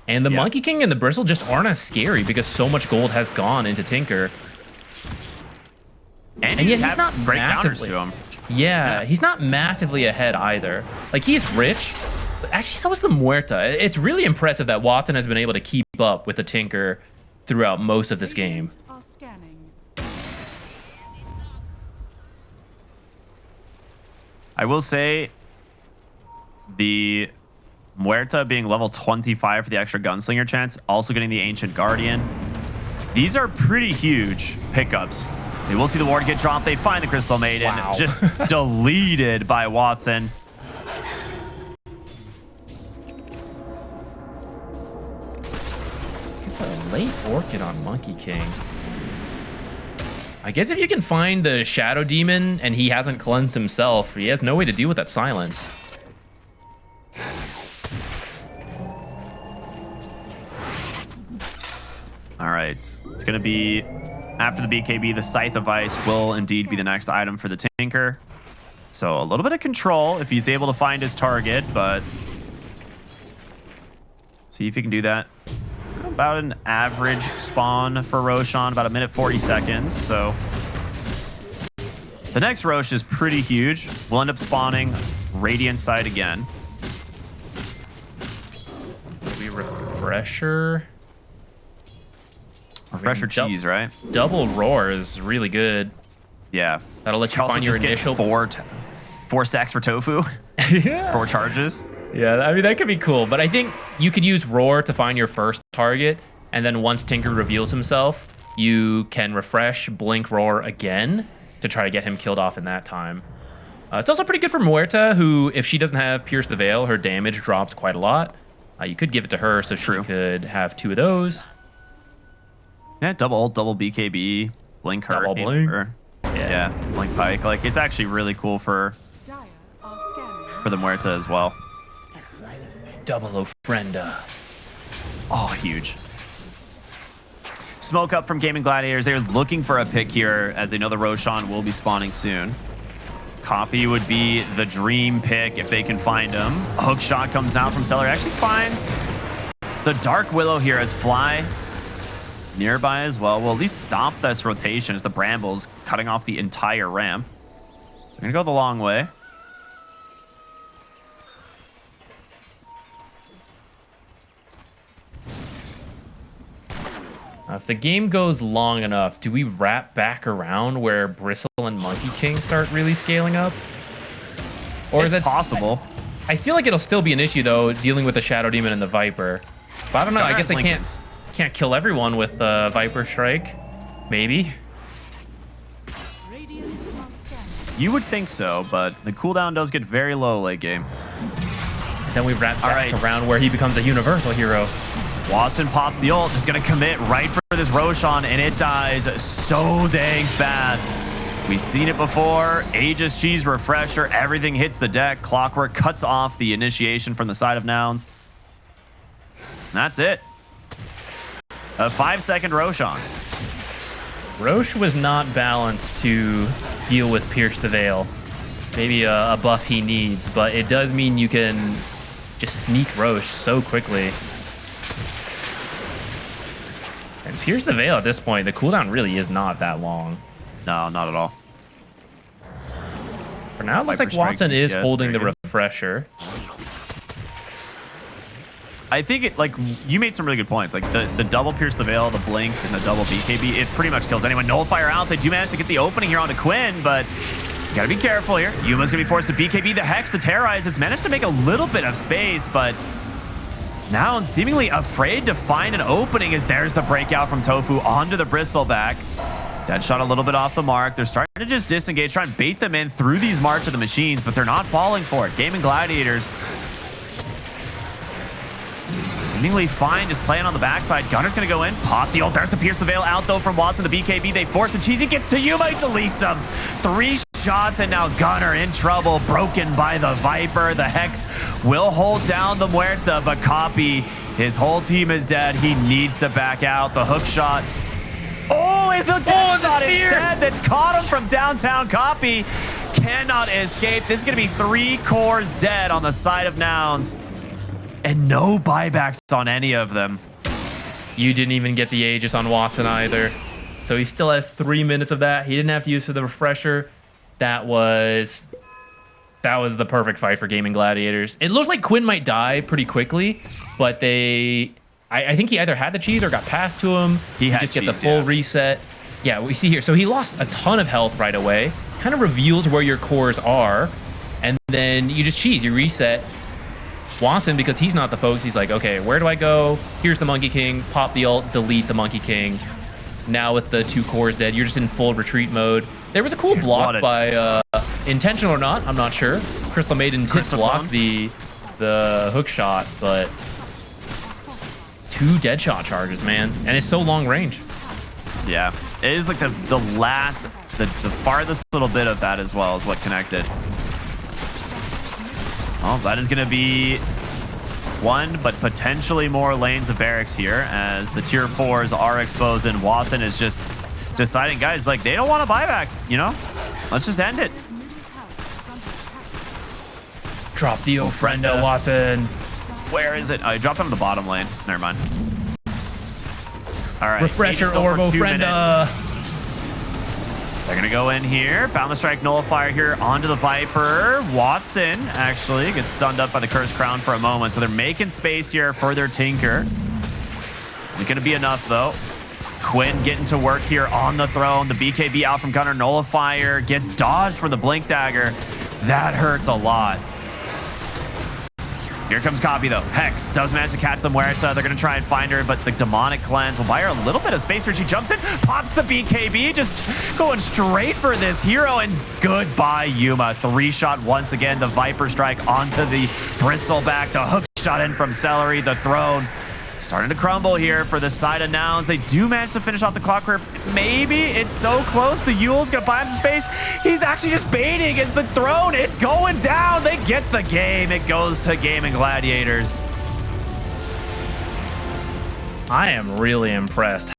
And the Monkey King and the Bristle just aren't as scary because so much gold has gone into Tinker. And yet he's not great counters to him. Yeah, he's not massively ahead either. Like, he's rich. But actually, so is the Muerta. It's really impressive that Watson has been able to keep up with the Tinker throughout most of this game. I will say the Muerta being level 25 for the extra gunslinger chance, also getting the Ancient Guardian. These are pretty huge pickups. They will see the ward get dropped. They find the Crystal Maiden, just deleted by Watson. It's a late Orchid on Monkey King. I guess if you can find the Shadow Demon and he hasn't cleansed himself, he has no way to deal with that silence. All right, it's going to be, after the BKB, the Scythe of Ice will indeed be the next item for the Tinker. So a little bit of control if he's able to find his target, but see if he can do that. About an average spawn for Roshan, about 1 minute 40 seconds. So the next Rosh is pretty huge. We'll end up spawning Radiant side again. Maybe Refresher. Refresher cheese, right? Double Roar is really good. Yeah. That'll let you find your initial... Four stacks for Tofu. Yeah. 4 charges. Yeah, I mean, that could be cool. But I think you could use Roar to find your first target. And then once Tinker reveals himself, you can refresh, blink Roar again to try to get him killed off in that time. It's also pretty good for Muerta, who, if she doesn't have Pierce the Veil, her damage drops quite a lot. You could give it to her so she could have 2 of those. Yeah, double ult, double BKB, blink her. Double blink. Yeah, blink pike. Like, it's actually really cool for the Muerta as well. Double Ofrenda. Oh, huge. Smoke up from Gaimin Gladiators. They're looking for a pick here as they know the Roshan will be spawning soon. Copy would be the dream pick if they can find him. A hook shot comes out from Cellar. Actually finds the Dark Willow here as Fly nearby as well. Will at least stop this rotation as the Brambles cutting off the entire ramp. So we're gonna go the long way. If the game goes long enough, do we wrap back around where Bristle and Monkey King start really scaling up? Or It's is it possible. I feel like it'll still be an issue though, dealing with the Shadow Demon and the Viper. But I don't know. I guess I can't kill everyone with the Viper Strike. Maybe. Radiant are scanning. You would think so, but the cooldown does get very low late game. Then we wrap back right. around where he becomes a universal hero. Watson pops the ult, just gonna commit right for this Roshan, and it dies so dang fast. We've seen it before. Aegis Cheese refresher, everything hits the deck. Clockwork cuts off the initiation from the side of Nouns. And that's it. A 5-second Roshan. Roche was not balanced to deal with Pierce the Veil. Maybe a buff he needs, but it does mean you can just sneak Roche so quickly. And Pierce the Veil at this point, the cooldown really is not that long. No, not at all. For now, it looks Viper like Watson Strike, is yes, holding the very good. refresher. I think it, like, you made some really good points. Like the double Pierce the Veil, the blink, and the double BKB, it pretty much kills anyone. Nullifier out. They do manage to get the opening here onto Quinn, but you gotta be careful here. Yuma's gonna be forced to BKB the Hex, the Terrorize. It's managed to make a little bit of space, but now seemingly afraid to find an opening as there's the breakout from Tofu onto the Bristleback. Deadshot a little bit off the mark. They're starting to just disengage, try and bait them in through these March of the Machines, but they're not falling for it. Gaimin Gladiators seemingly fine, just playing on the backside. Gunner's gonna go in, pop the ult. There's the Pierce the Veil out though from Watson, the BKB. They force the cheesy, gets to Yuma, deletes him. 3 shots and now Gunner in trouble, broken by the Viper. The Hex will hold down the Muerta, but Copy, his whole team is dead. He needs to back out. The hook shot. Oh, it's a dead shot instead that's caught him from downtown. Copy cannot escape. This is gonna be 3 cores dead on the side of Nouns. And no buybacks on any of them. You didn't even get the Aegis on Watson either. So he still has 3 minutes of that. He didn't have to use for the refresher. That was the perfect fight for Gaimin Gladiators. It looks like Quinn might die pretty quickly, but I think he either had the cheese or got passed to him. He just gets a full reset. Yeah, we see here. So he lost a ton of health right away. Kind of reveals where your cores are. And then you just cheese, you reset. Watson, because he's not the focus, he's like, okay, where do I go? Here's the Monkey King, pop the ult, delete the Monkey King. Now with the 2 cores dead, you're just in full retreat mode. There was a cool block by, intentional or not, I'm not sure. Crystal Maiden did block the hook shot, but 2 dead shot charges, man. And it's so long range. Yeah, it is like the farthest little bit of that as well is what connected. Well, that is going to be 1, but potentially more lanes of barracks here as the tier 4s are exposed and Watson is just deciding, guys, like, they don't want to buy back, you know? Let's just end it. Drop the Ofrenda, Watson. Where is it? Oh, I dropped it on the bottom lane. Never mind. All right. Refresher or Ofrenda. They're going to go in here. Boundless Strike Nullifier here onto the Viper. Watson actually gets stunned up by the Cursed Crown for a moment. So they're making space here for their Tinker. Is it going to be enough, though? Quinn getting to work here on the throne. The BKB out from Gunner. Nullifier gets dodged for the Blink Dagger. That hurts a lot. Here comes Copy, though. Hex does manage to catch the Muerta. They're going to try and find her, but the Demonic Cleanse will buy her a little bit of space here. She jumps in, pops the BKB, just going straight for this hero, and goodbye, Yuma. 3-shot once again. The Viper Strike onto the Bristleback. The hook shot in from Celery. The throne starting to crumble here for the side of Nouns. They do manage to finish off the Clockwork. Maybe it's so close. The Yule's going to buy him some space. He's actually just baiting as the throne. It's going down. They get the game. It goes to Gaimin Gladiators. I am really impressed